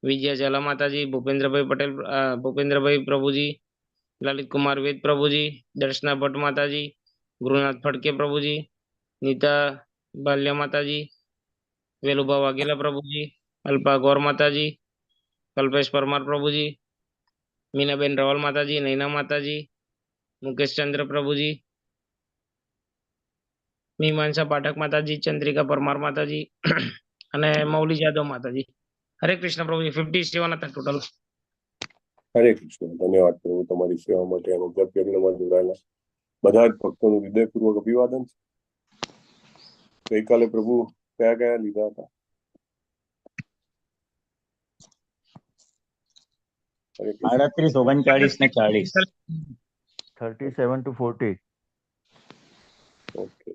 विजय झाला माताजी, भूपेंद्र भाई पटेल, भूपेंद्र भाई प्रभुजी, ललित कुमार वेद प्रभुजी, दर्शना भट्ट माताजी, गुरुनाथ फड़के प्रभुजी, नीता बाल्या माताजी, वेलुबा वाघेला प्रभुजी, अल्पा गौर माताजी, कल्पेश परमार प्रभुजी, मीनाबेन रावल माताजी, नैना माताजी, मुकेश चंद्र प्रभुजी, मीमांसा पाठक माताजी, चंद्रिका परमार माताजी અને મૌલી યાદવ માતાજી. હરે કૃષ્ણ પ્રભુજી. 57 હતા ટોટલ. હરે કૃષ્ણ. ધન્યવાદ પ્રભુ તમારી સેવા માટે અનુગ્રહ યજ્ઞમાં જોડાયેલા બધા જ ભક્તોનું હૃદયપૂર્વક અભિવાદન છે. ગઈકાલે પ્રભુ કયા કયા લીધા હતા? 38, 39 ને 40. 37 to 40. ઓકે.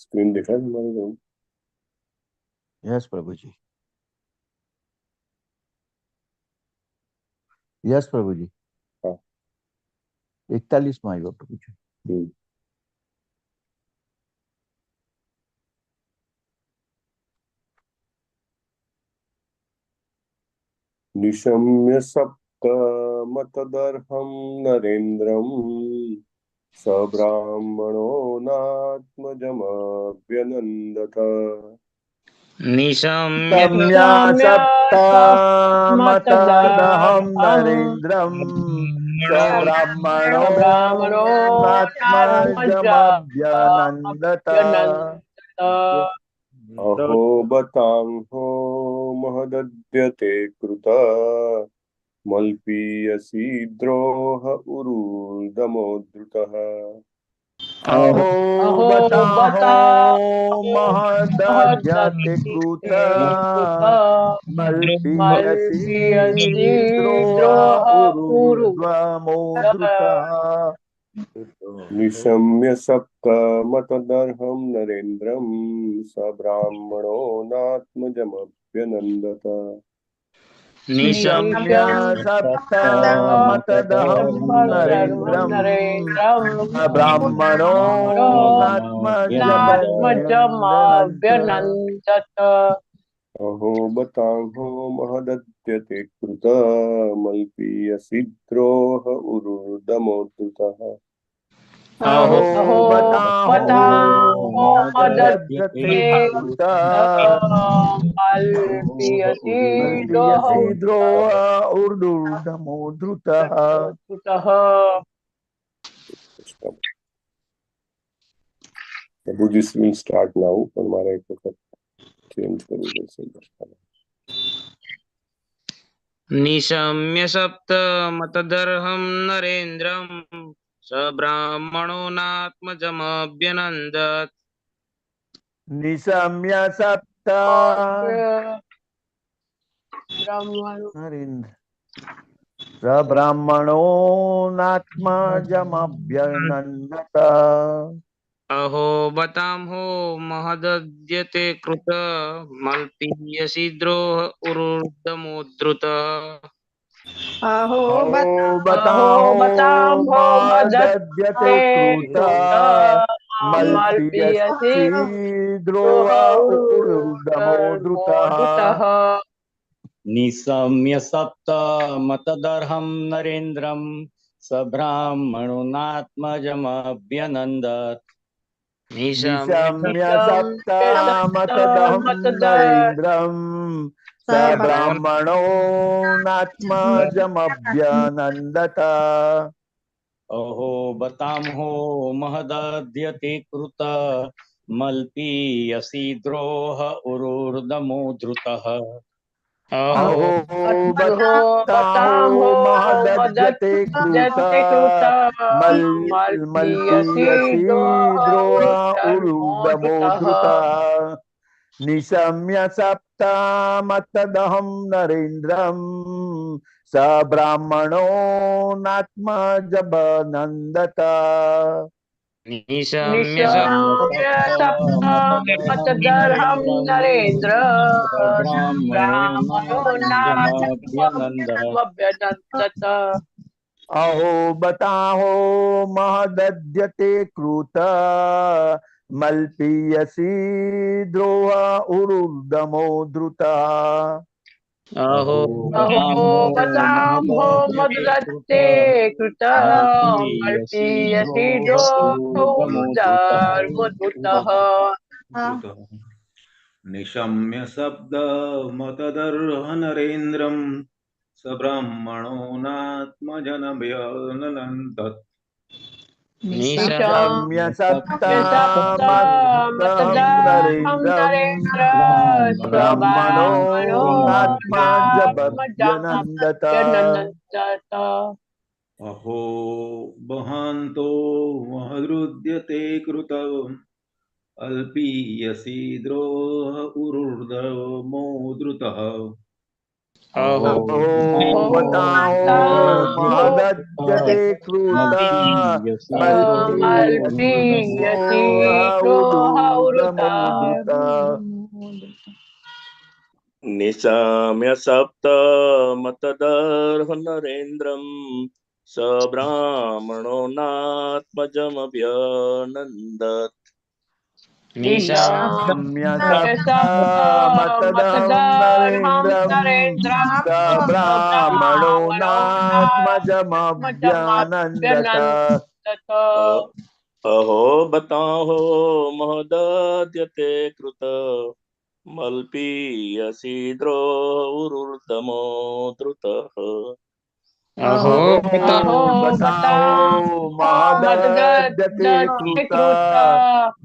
स्क्रीन देखा है तुम्हारे को? यस प्रभु जी. यस प्रभु जी. हाँ. 41 में આવ્યો પ્રભુ जी. निशम्य सप्तमतदर्हं नरेन्द्रं सब्राह्मणो नात्मजमभ्यनन्दत. निशम्य सप्तमतदर्हं नरेन्द्रं सब्राह्मणो नात्मजमभ्यनन्दत. अहो बतांहो महदद्यते कृत मल्पीयसी द्रोह उरुदमोद्धृतः. अहो बताहो महदद्यते कृत मल्पीयसी द्रोह उरुध्वमोद्धृतः. निशम्य सप्तमतदर्हं नरेन्द्रं सब्राह्मणो नात्मजमभ्यनन्दत. निशम्य सप्तमतदर्हं नरेन्द्रं सब्राह्मणो नात्मजमभ्यनन्दत. अहो बतांहो महदद्यते कृत मल्पीयसी द्रोह उरुदमोद्धृतः. अहो बताहो महदद्यते कृत मल्पीयसी द्रोह उरुदमोद्धृतः. प्रभु जी will start now. पर हमारा एक वक्त चेंज करવું પડશે. निशम्य सप्तमतदर्हं नरेन्द्रं सब्राह्मणो नात्मजमभ्यनन्दत्. निशम्य सप्त सब्राह्मणो नात्मजमभ्यनन्दत. अहो बतांहो महदद्यते कृत मल्पीयसी द्रोह उरुदमोद्धृतः. अहो बताहो महदद्यते कृत मल्पीयसी द्रोह उरुदमोद्धृतः. निशम्य सप्तमतदर्हं नरेन्द्रं सब्राह्मणो नात्मजमभ्यनन्दत्. निशम्य सप्तमतदर्हं नरेन्द्रं सब्राह्मणो नात्मजमभ्यनन्दत. अहो बतामहो महदद्यते कृत मल्पीयसी द्रोह उरुर्दमो धृतः अहो बतामहो महदद्यते कृत मल्पीयसी द्रोह उरुदमो धृता निशम्य सप्तामतदहं नरेन्द्रं स ब्राह्मणो नात्मजबनन्दत निशम्य मतदर्हं नरेन्द्र ब्राह्मणो ब्राह्मणोन्नाजमभ्यनन्दत् नामभ्यनन्दत अहो बताहो महदद्यते कृत मल्पीयसी द्रोह उरुदमो धृता अहो अहो बताम्भो मददत्ते कृत मल्पीयसी द्रोहुर्धर्मधुतः निशम्य शब्दमतदर्ह नरेन्द्रं स ब्राह्मणो नात्मजनभ्यनन्दत् निशम्य सप्तामतदहं सप्तामतदर्हं नरेन्द्रं नरेन्द्र ब्राह्मणो स्वब्राह्मणो नात्मजबभ्यनन्दत नामभ्यनन्दत अहो बहान्तो महदृद्यते कृत अल्पीयसी द्रोह उरुर्धमो धृतः अहो बताहो महदद्यते कृत मल्पीयसी मल्पीयसी द्रोह उरुदमो निशाम्य सप्तमतदर्ह नरेन्द्रं स ब्राह्मणो नात्मजमभ्यनन्दत् निशम्य सप्तमतदहं मतदर्हं नरेन्द्रं नरेन्द्रं स ब्राह्मणो ब्राह्मणो नात्मजमभ्यनन्दत नामभ्यनन्दत अहो बताहो महदद्यते कृत मल्पीयसी द्रोरुर्दमो धृतः अहो अहो बताहो महदद्यते कृत कृत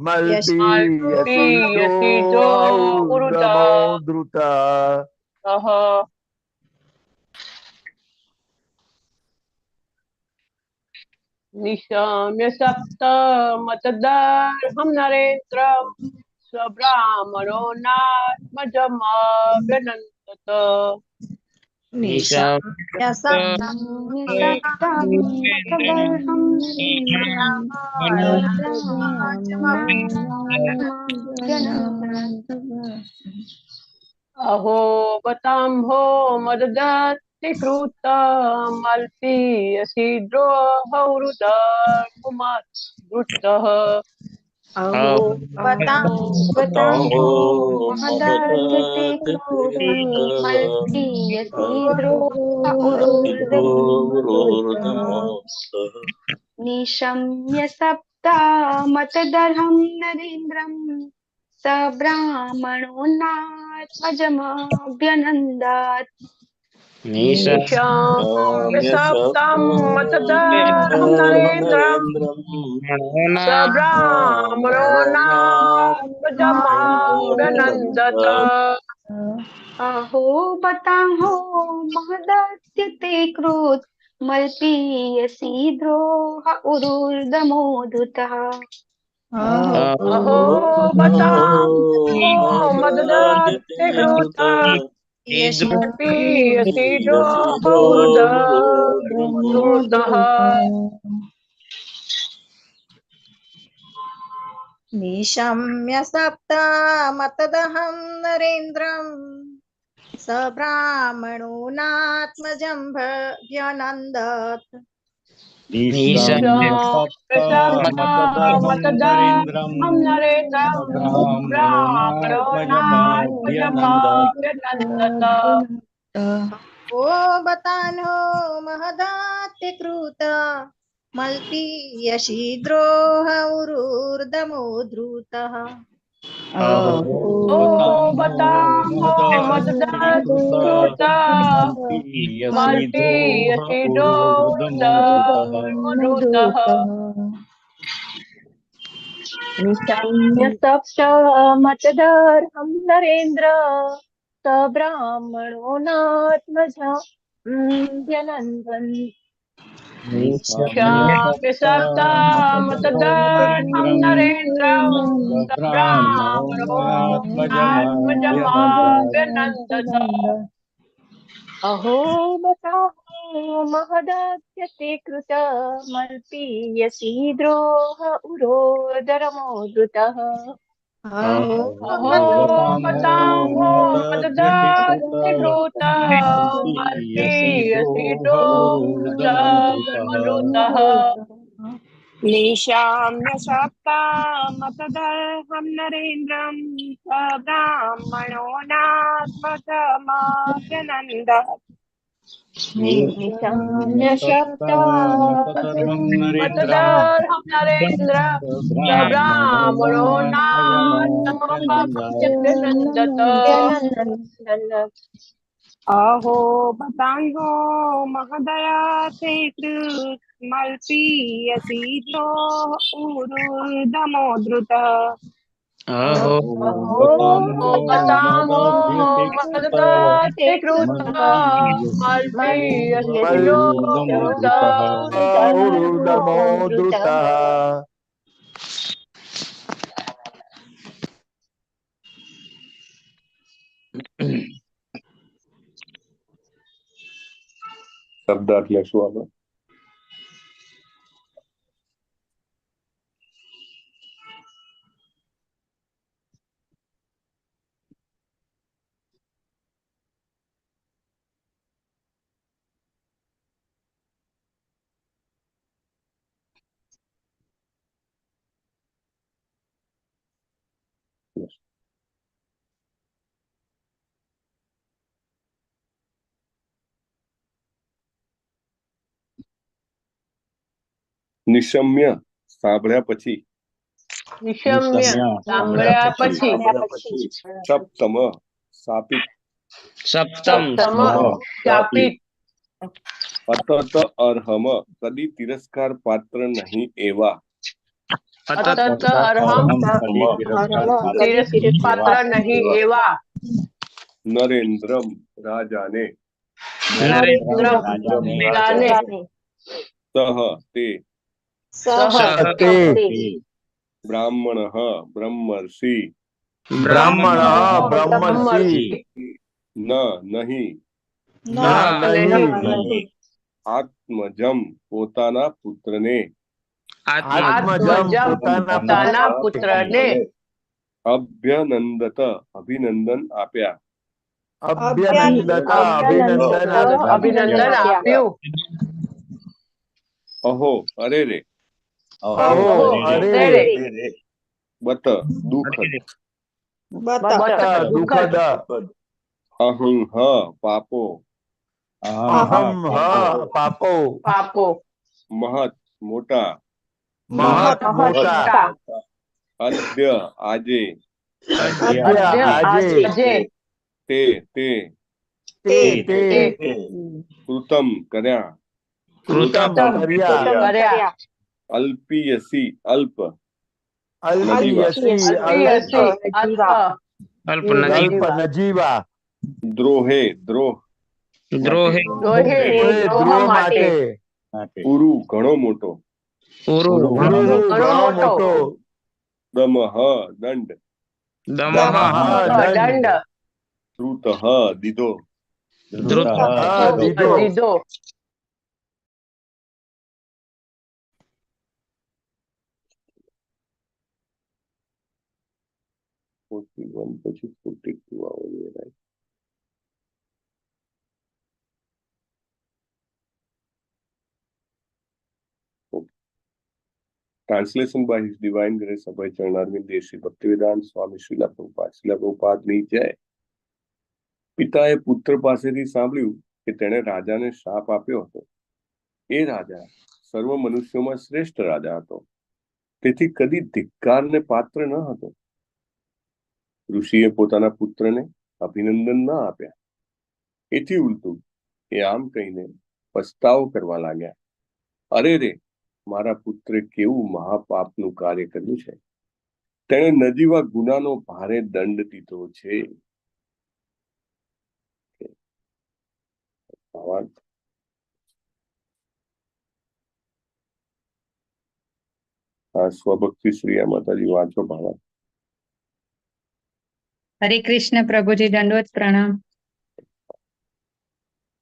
मल्पीयसी मल्पीयसी द्रोहुर्दमो धृता निशम्य सप्तमतदर्हं नरेन्द्रं स्वब्राह्मणो नात्मजमभ्यनन्दत निशम्य निसक्तं नरेन्द्रं अहो बताम्भो मददत्ति कृतमल्पीयसि द्रोहौरुदमुमद्रुतः अहो बताहो महदद्यते मल्पीयसी द्रोहुरुर्दमो निशम्य सप्तामतदर्हं नरेन्द्रं स ब्राह्मणो नात्मजमभ्यनन्दात् निशम्य सप्तं मतदर्हं नरेन्द्रं सब्राह्मणो नात्मजमभ्यनन्दत अहो बताहो महदद्यते कृत मल्पीयसी द्रोह उरुर्दमो धृतः अहो बताम्भो मददत्ते कृत मल्पीयसी द्रोहुर्दमः निशम्य सप्तामतदहं नरेन्द्रं स ब्राह्मणो नात्मजमभ्यनन्दत् निशम्य सप्तमतदर्हं नरेन्द्रं नरेन्द्रं ब्राह्मणो ब्राह्मणो नात्मजमभ्यनन्दत् नात्मजमभ्यनन्दत ओ बतानो महदात्य कृत मल्पीयसी द्रोह उरुर्दमो धृतः अहो बताहो मददकृत मल्पीयसि द्रोणमुद्रतः निशम्य सप्त मतदर्हं नरेन्द्र स ब्राह्मणो नात्मजा व्यनन्दन् निशाम्य सप्तामतदर्हं नरेन्द्रं स ब्राह्मणो नात्मजमाभ्यनन्दत अहो बताहो महदत्यते कृत मल्पीयसि द्रोह उरोदरमोदृतः अहो बताहो मददकृत मल्पीयसि द्रोणमुद्रतः निशाम्य सप्तामतदर्हं नरेन्द्रं स ब्राह्मणो नात्मजमाभ्यनन्दत् निशम्य शब्दा मतदर्हं नरेन्द्र स ब्राह्मणो नात्मजमाभ्यनन्दत अहो बताहो महदया ते कृत मल्पीयसि द्रोह ऊर्ध्वमोद्धृतः अहो बताहो मददकृत मल्पीयसि ऊर्ध्वमोद्धृतः શબ્દાર્થ લેશું આપણે. નિશમ્ય સાંભળ્યા પછી નિશમ્ય સાંભળ્યા પછી સપ્તમ સાપિત સપ્તમ શાપિત અતત અર્હમ કદી તિરસ્કાર પાત્ર નહીં એવા અતત અર્હમ પાત્ર નહીં એવા નરેન્દ્રમ રાજાને રાજાને સહ તે તે બ્રાહ્મણ બ્રહ્મર્ષિ બ્રાહ્મણ બ્રહ્મર્ષિ નહીં નહીં આત્મજમ પોતાના પુત્રને આત્મજમ પોતાના પુત્રને અભ્યનંદત અભિનંદન આપ્યા અભિનંદન આપ્યું અહો અરે રે અહો અરે બત દુઃખદ દુઃખદ અહં પાપો અહમ પાપો પાપો મહત મોટા મહત મોટા અદ્ય આજે આજે તે તે કૃતમ કર્યા કૃતમ કર્યા અલ્પીયસી અલ્પ અલ્પીયસી અલ્પ અલ્પ નજીવા દ્રોહે દ્રોહ દ્રોહ માટે ઉરુ ઘણો મોટો ઘણો મોટો દમઃ દંડ દંડ ધૃત દીધો દીધો પછી 42 આવશે right. Translation by His Divine Grace Abhay Charanarvind Deshi Bhaktivedanta Swami Srila Prabhupada ની જય. પિતાએ પુત્ર પાસેથી સાંભળ્યું કે તેણે રાજાને શાપ આપ્યો હતો. એ રાજા સર્વ મનુષ્યોમાં શ્રેષ્ઠ રાજા હતો, તેથી કદી ધિક્કારને પાત્ર ન હતો. ઋષિએ પોતાના પુત્રને અભિનંદન ના આપ્યા. એથી ઉલટું એ આમ કહીને પસ્તાવો કરવા લાગ્યા, અરે રે, મારા પુત્રે કેવું મહાપાપનું કાર્ય કર્યું છે. તેણે નજીવા ગુનાનો ભારે દંડ દીધો છે. સ્વભક્તિ શ્રી માતાજી વાંચો ભાવાર્થ. હરે કૃષ્ણ પ્રભુજી, દંડવત પ્રણામ.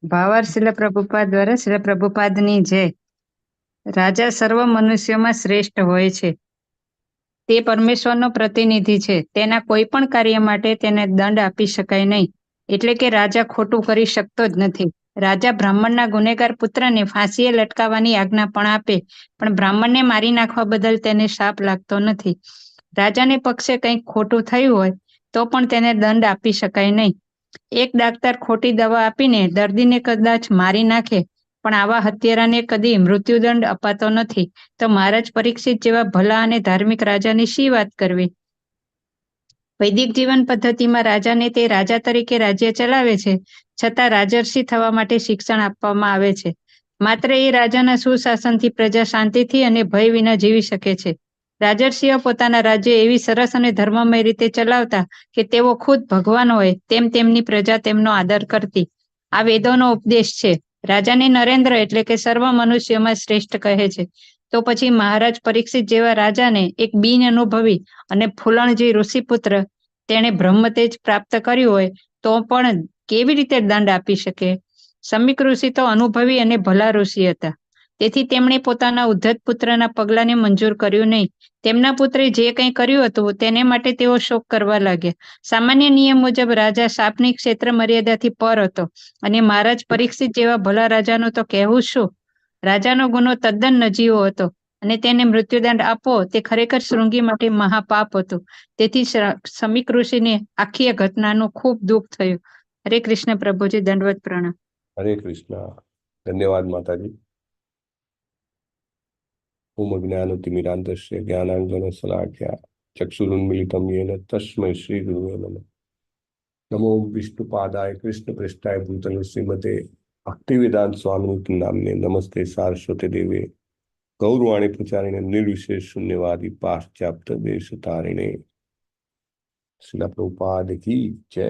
ભાવાર્થ શિલ પ્રભુપાદ દ્વારા શિલ પ્રભુપાદની જય. રાજા સર્વ મનુષ્યોમાં શ્રેષ્ઠ હોય છે. તે પરમેશ્વરનો પ્રતિનિધિ છે. તેના કોઈ પણ કાર્ય માટે તેને દંડ આપી શકાય નહીં. એટલે કે રાજા ખોટું કરી શકતો જ નથી. રાજા બ્રાહ્મણના ગુનેગાર પુત્રને ફાંસીએ લટકાવવાની આજ્ઞા પણ આપે, પણ બ્રાહ્મણને મારી નાખવા બદલ તેને શાપ લાગતો નથી. રાજાને પક્ષે કંઈક ખોટું થયું હોય તો પણ તેને દંડ આપી શકાય નહીં. એક ડાક્ટર ખોટી દવા આપીને દર્દીને કદાચ મારી નાખે, પણ આવા હત્યારાને કદી મૃત્યુદંડ અપાતો નથી. તો મહારાજ પરીક્ષિત જેવા ભલા અને ધાર્મિક રાજાની શી વાત કરવી. વૈદિક જીવન પદ્ધતિમાં રાજાને તે રાજા તરીકે રાજ્ય ચલાવે છે, છતાં રાજર્ષિ થવા માટે શિક્ષણ આપવામાં આવે છે. માત્ર એ રાજાના સુશાસનથી પ્રજા શાંતિથી અને ભય વિના જીવી શકે છે. રાજર્ષિઓ પોતાના રાજ્ય એવી સરસ અને ધર્મમય રીતે ચલાવતા કે તેઓ ખુદ ભગવાન હોય તેમ તેમની પ્રજા તેમનો આદર કરતી. આ વેદોનો ઉપદેશ છે. રાજાને નરેન્દ્ર એટલે કે સર્વ મનુષ્યોમાં શ્રેષ્ઠ કહે છે. તો પછી મહારાજ પરીક્ષિત જેવા રાજાને એક બિન અનુભવી અને ફૂલણજી ઋષિપુત્ર તેણે બ્રહ્મતેજ પ્રાપ્ત કર્યું હોય તો પણ કેવી રીતે દંડ આપી શકે. સમીક ઋષિ તો અનુભવી અને ભલા ઋષિ હતા. તેથી તેમણે પોતાના ઉદ્ધત પુત્રના પગલાંને મંજૂર કર્યું નહીં. તેમના પુત્રે જે કંઈ કર્યું હતું તેને માટે તેઓ શોક કરવા લાગ્યા. સામાન્ય નિયમ મુજબ રાજા શાપની ક્ષેત્ર મર્યાદાથી પર હતો, અને મહારાજ પરીક્ષિત જેવા ભલા રાજાનું તો કહેવું શું. રાજાનો ગુનો તદ્દન નજીવો હતો, અને તેને મૃત્યુદંડ આપવો તે ખરેખર શૃંગી માટે મહાપાપ હતું. તેથી સમીક ઋષિને આખી ઘટનાનું ખૂબ દુઃખ થયું. હરે કૃષ્ણ પ્રભુજી, દંડવત પ્રણામ. હરે કૃષ્ણ. ધન્યવાદ માતાજી. ઓમ જ્ઞાનતિમિરાંતસ્ય જ્ઞાનાંજન શલાખ્યા ચક્ષુરુન્મિલિતમ યેન તસ્મૈ શ્રી ગુરુવે નમઃ. નમો વિષ્ણુપાદાય કૃષ્ણ પૃષ્ઠાય ભૂતલે શ્રીમતે ભક્તિવેદાંત સ્વામિની નામને નમસ્તે સારસ્વતે દેવે ગૌરવાણી પ્રચારિણે નિર્વિશેષ શૂન્યવાદી પાશ્ચાત્ય દેશ તારિણે. શ્રીલ પ્રભુપાદ કી જય.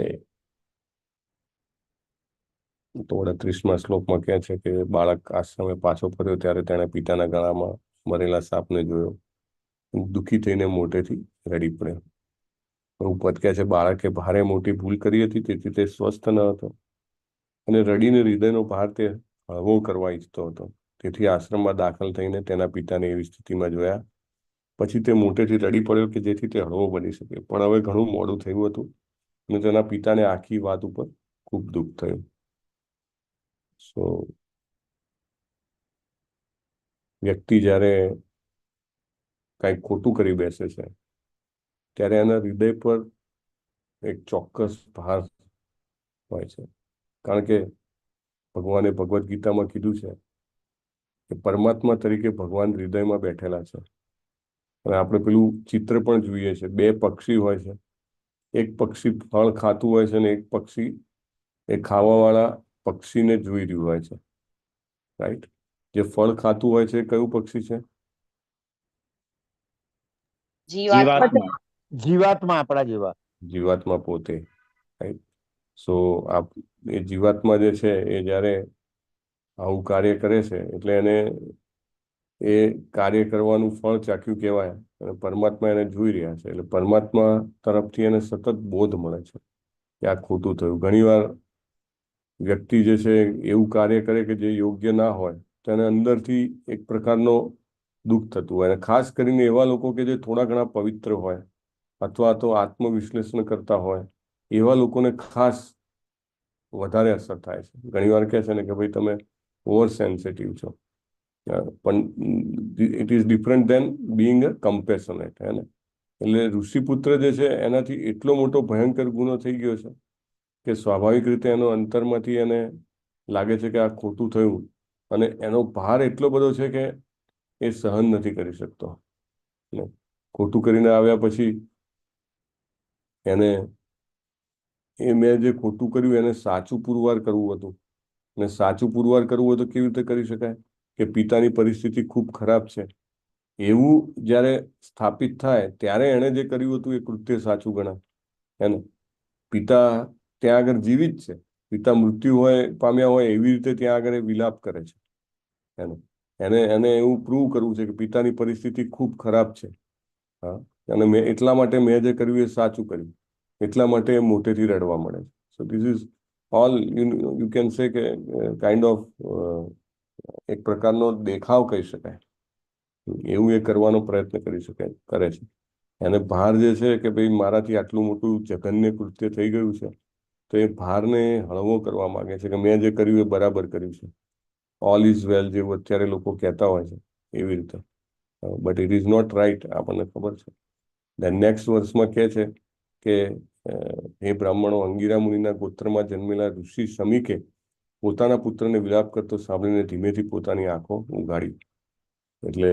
તો 38મા શ્લોકમાં કહે છે કે બાળક આશ્રમે પાછો ફર્યો ત્યારે તેણે પિતાના ગળામાં મરેલા સાપને જોયો. દુઃખી થઈને મોટેથી રડી પડ્યો. પ્રભુપાદ કહે છે બાળકે ભારે મોટી ભૂલ કરી હતી, તેથી તે સ્વસ્થ ન હતો અને રડીને હૃદયનો ભાર તે હળવો કરવા ઈચ્છતો હતો. તેથી આશ્રમમાં દાખલ થઈને તેના પિતાને એવી સ્થિતિમાં જોયા. પછી તે મોટેથી રડી પડ્યો કે જેથી તે હળવો બની શકે. પણ હવે ઘણું મોડું થયું હતું અને તેના પિતાને આખી વાત ઉપર ખૂબ દુઃખ થયું. વ્યક્તિ જ્યારે કંઈક ખોટું કરી બેસે છે ત્યારે એના હૃદય પર એક ચોક્કસ ભાર હોય છે. કારણ કે ભગવાને ભગવદ્ ગીતામાં કીધું છે કે પરમાત્મા તરીકે ભગવાન હૃદયમાં બેઠેલા છે. અને આપણે પેલું ચિત્ર પણ જોઈએ છે. બે પક્ષી હોય છે. એક પક્ષી ફળ ખાતું હોય છે અને એક પક્ષી એ ખાવાવાળા પક્ષીને જોઈ રહ્યું હોય છે. રાઈટ? જે ફળ ખાતું હોય છે કયું પક્ષી છે? જીવાત્મા. આપણા જેવા જીવાત્મા પોતે. રાઈટ? સો એ જીવાત્મા જે છે એ જ્યારે આવું કાર્ય કરે છે એટલે એને એ કાર્ય કરવાનું ફળ ચાખ્યું કહેવાય. અને પરમાત્મા એને જોઈ રહ્યા છે એટલે પરમાત્મા તરફથી એને સતત બોધ મળે છે કે આ ખોટું થયું. ઘણીવાર વ્યક્તિ જે છે એવું કાર્ય કરે કે જે યોગ્ય ના હોય તો એને અંદરથી એક પ્રકારનો દુઃખ થતું હોય. અને ખાસ કરીને એવા લોકો કે જે થોડા ઘણા પવિત્ર હોય અથવા તો આત્મવિશ્લેષણ કરતા હોય એવા લોકોને ખાસ વધારે અસર થાય છે. ઘણીવાર કહે છે ને કે ભાઈ તમે ઓવર સેન્સિટિવ છો. પણ it is different than being a compassionate. હે ને? એટલે ઋષિપુત્ર જે છે એનાથી એટલો મોટો ભયંકર ગુનો થઈ ગયો છે કે સ્વાભાવિક રીતે એનો અંતરમાંથી એને લાગે છે કે આ ખોટું થયું, અને એનો ભાર એટલો બધો છે કે એ સહન નથી કરી શકતો. ખોટું કરીને આવ્યા પછી એને મેં જે ખોટું કર્યું એને સાચું પુરવાર કરવું હતું. અને સાચું પુરવાર કરવું હોય તો કેવી રીતે કરી શકાય કે પિતાની પરિસ્થિતિ ખૂબ ખરાબ છે એવું જ્યારે સ્થાપિત થાય ત્યારે એણે જે કર્યું હતું એ કૃત્ય સાચું ગણાય. એને પિતા ત્યાં આગળ જીવિત છે, પિતા મૃત્યુ પામ્યા હોય એવી રીતે ત્યાં આગળ એ વિલાપ કરે છે. એને એવું પ્રૂવ કરવું છે કે પિતાની પરિસ્થિતિ ખૂબ ખરાબ છે. હા, અને એટલા માટે મેં જે કર્યું એ સાચું કર્યું, એટલા માટે મોટેથી રડવા મળે છે. So this is all you can say કે કાઇન્ડ ઓફ એક પ્રકારનો દેખાવ કહી શકાય, એવું એ કરવાનો પ્રયત્ન કરે છે. એને ભાર જે છે કે ભાઈ મારાથી આટલું મોટું જઘન્ય કૃત્ય થઈ ગયું છે, તો એ ભારને હળવો કરવા માંગે છે કે મેં જે કર્યું એ બરાબર કર્યું છે. ઓલ ઇઝ વેલ જેવું અત્યારે લોકો કહેતા હોય છે એવી રીતે, but it is not right, આપણને ખબર છે. નેક્સ્ટ વર્ષમાં કહે છે કે હે બ્રાહ્મણો, અંગિરા મુનિના ગોત્રમાં જન્મેલા ઋષિ શમીકે પોતાના પુત્રને વિલાપ કરતો સાંભળીને ધીમેથી પોતાની આંખો ઉઘાડી. એટલે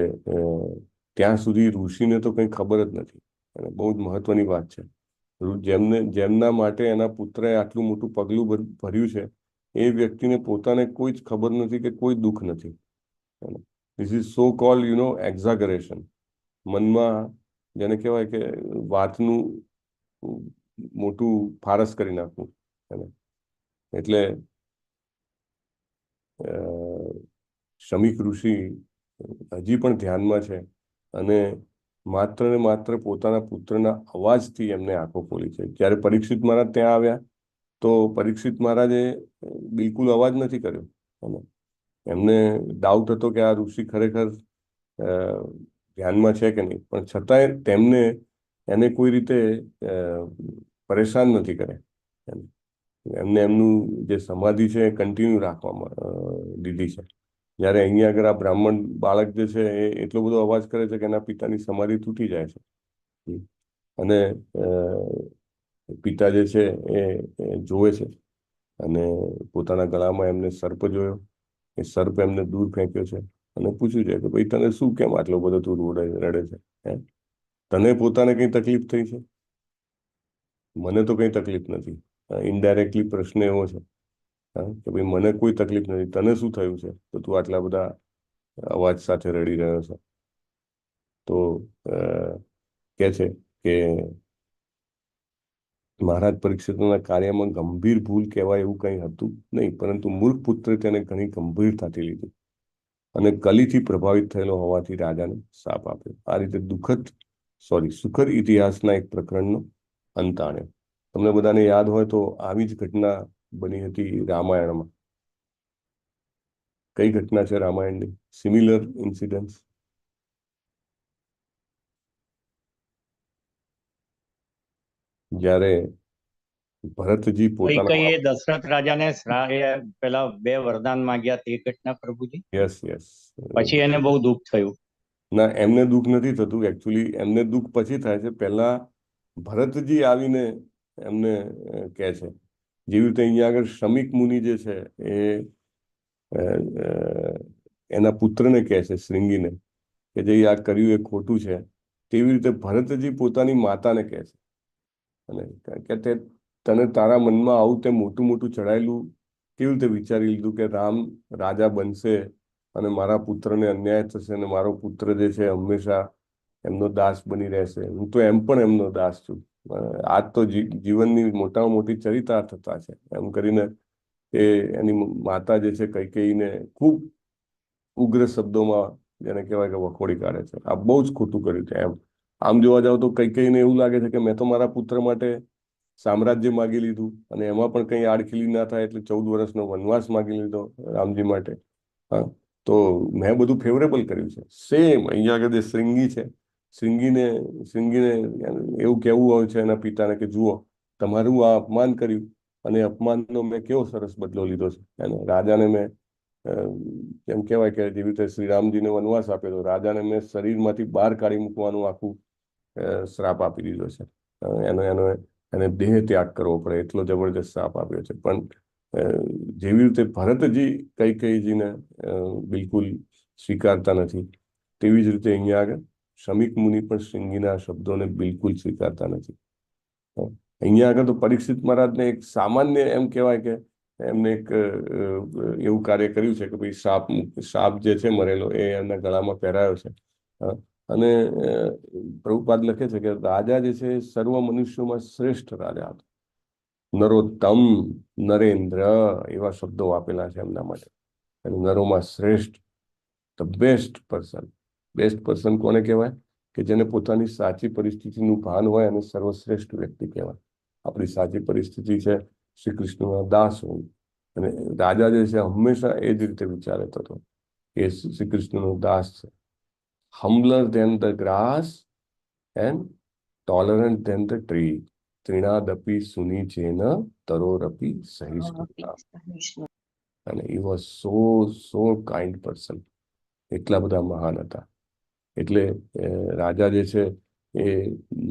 ત્યાં સુધી ઋષિને તો કંઈ ખબર જ નથી. અને બહુ જ મહત્વની વાત છે, જેમના માટે એના પુત્રએ આટલું મોટું પગલું ભર્યું છે એ વ્યક્તિને પોતાને કોઈ જ ખબર નથી કે કોઈ દુઃખ નથી. ધીસ ઇઝ સો કોલ્ડ એક્ઝાગરેશન, મનમાં જેને કહેવાય કે વાતનું મોટું ફારસ કરી નાખવું. એટલે શમીક ઋષિ હજી પણ ધ્યાનમાં છે અને માત્ર ને માત્ર પોતાના પુત્રના અવાજથી એમને આંખો ખોલી છે. જ્યારે પરીક્ષિત મહારાજ ત્યાં આવ્યા તો પરીક્ષિત મહારાજે બિલકુલ અવાજ નથી કર્યો. એમને ડાઉટ હતો કે આ ઋષિ ખરેખર ધ્યાનમાં છે કે નહીં, પણ છતાંય તેમને એને કોઈ રીતે પરેશાન નથી કરે. એમને એમનું જે સમાધિ છે એ કન્ટિન્યુ રાખવામાં દીધી છે. જ્યારે અહીંયા આગળ આ બ્રાહ્મણ બાળક જે છે એ એટલો બધો અવાજ કરે છે કે એના પિતાની સમાધિ તૂટી જાય છે. અને પિતા જે છે એ જોવે છે અને પોતાના ગળામાં એમને સર્પ જોયો, એ સર્પ એમને દૂર ફેંક્યો છે અને પૂછ્યું છે કે ભાઈ તને શું કેમ આટલો બધો તું રડે છે? તને પોતાને કઈ તકલીફ થઈ છે? મને તો કઈ તકલીફ નથી. ઇનડાયરેક્ટલી પ્રશ્ન એવો છે કે ભાઈ મને કોઈ તકલીફ નથી, તને શું થયું છે તો તું આટલા બધા અવાજ સાથે રડી રહ્યો છે? તો કે છે કે મહારાજ પરીક્ષિતના કાર્યમાં ગંભીર ભૂલ કહેવાય એવું કંઈ હતું નહીં, પરંતુ મૂર્ખ પુત્રે તેને ઘણી ગંભીરતાથી લીધું અને કલીથી પ્રભાવિત થયેલો હોવાથી રાજાને શાપ આપ્યો. આ રીતે સુખદ ઇતિહાસના એક પ્રકરણનો અંત આણ્યો. તમને બધાને યાદ હોય તો આવી જ ઘટના બની હતી રામાયણમાં. કઈ ઘટના છે રામાયણની? Similar incidents. જ્યારે ભરતજી પોતાના દશરથ રાજાને પેલા 2 વરદાન માંગ્યા તે ઘટના પ્રભુજી. યસ. પછી એને બહુ દુઃખ થયું. ના, એમને દુઃખ નથી થતું. એકચ્યુઅલી એમને દુઃખ પછી થાય છે. પહેલા ભરતજી આવીને એમને કહે છે, જેવી રીતે અહીંયા આગળ શમીક મુનિ જે છે એ એના પુત્રને કહે છે, શ્રીંગીને, કે જે આ કર્યું એ ખોટું છે. તેવી રીતે ભરતજી પોતાની માતાને કહે છે અને કે તને તારા મનમાં આવું તે મોટું મોટું ચડાયેલું કેવી રીતે વિચારી લીધું કે રામ રાજા બનશે અને મારા પુત્રને અન્યાય થશે અને મારો પુત્ર જે છે હંમેશા એમનો દાસ બની રહેશે? હું તો એમ પણ એમનો દાસ છું. આજ તો જીવનની મોટામાં મોટી ચરિતાર્થતા છે. એમ કરીને એની માતા જે છે કૈકેયીને ખૂબ ઉગ્ર શબ્દોમાં જેને કહેવાય કે વખોડી કાઢે છે. આ બહુ જ ખોટું કર્યું છે. આમ જોવા જાવ તો કૈકેયીને એવું લાગે છે કે મેં તો મારા પુત્ર માટે સામ્રાજ્ય માગી લીધું અને એમાં પણ કંઈ આડખીલી ના થાય એટલે 14 વર્ષનો વનવાસ માગી લીધો રામજી માટે. હા, તો મેં બધું ફેવરેબલ કર્યું છે. સેમ અહીંયા આગળ જે શ્રીંગી છે, શ્રીંગીને એવું કહેવું હોય છે એના પિતાને કે જુઓ, તમારું આ અપમાન કર્યું અને અપમાનનો મેં કેવો સરસ બદલો લીધો છે. અને રાજાને મેં એમ કહેવાય કે જેવી રીતે શ્રીરામજીને વનવાસ આપ્યો તો રાજાને મેં શરીરમાંથી બહાર કાઢી મૂકવાનું આખું શ્રાપ આપી દીધો છે. એને દેહ ત્યાગ કરવો પડે એટલો જબરજસ્ત શ્રાપ આપ્યો છે. પણ જેવી રીતે ભરતજી કૈકેયીજીને બિલકુલ સ્વીકારતા નથી, તેવી જ રીતે અહીંયા આગળ શમીક મુનિ પણ શ્રીંગીના શબ્દોને બિલકુલ સ્વીકારતા નથી. અહીંયા આગળ તો પરીક્ષિત મહારાજને એક સામાન્ય એમ કહેવાય કે એમને એક એવું કાર્ય કર્યું છે કે ભાઈ સાપ જે છે મરેલો એ એમના ગળામાં પહેરાયો છે. અને પ્રભુપાદ લખે છે કે રાજા જે છે સર્વ મનુષ્યોમાં શ્રેષ્ઠ રાજા હતો. નરોત્તમ, નરેન્દ્ર એવા શબ્દો આપેલા છે એમના માટે. અને નરોમાં શ્રેષ્ઠ, the best person. Best person કોને કહેવાય? કે જેને પોતાની સાચી પરિસ્થિતિનું ભાન હોય અને સર્વશ્રેષ્ઠ વ્યક્તિ કહેવાય. આપણી સાચી પરિસ્થિતિ છે શ્રી કૃષ્ણના દાસ હોવું. અને રાજા જે છે હંમેશા એ જ રીતે વિચારે હતો એ શ્રી કૃષ્ણનો દાસ છે. Humbler than the grass and tolerant than the tree. ત્રિણાદપી સુનિચેન તરોરપી સહિષ્ણુતા. અને he was so kind person. એટલા બધા મહાન હતા. એટલે રાજા જે છે એ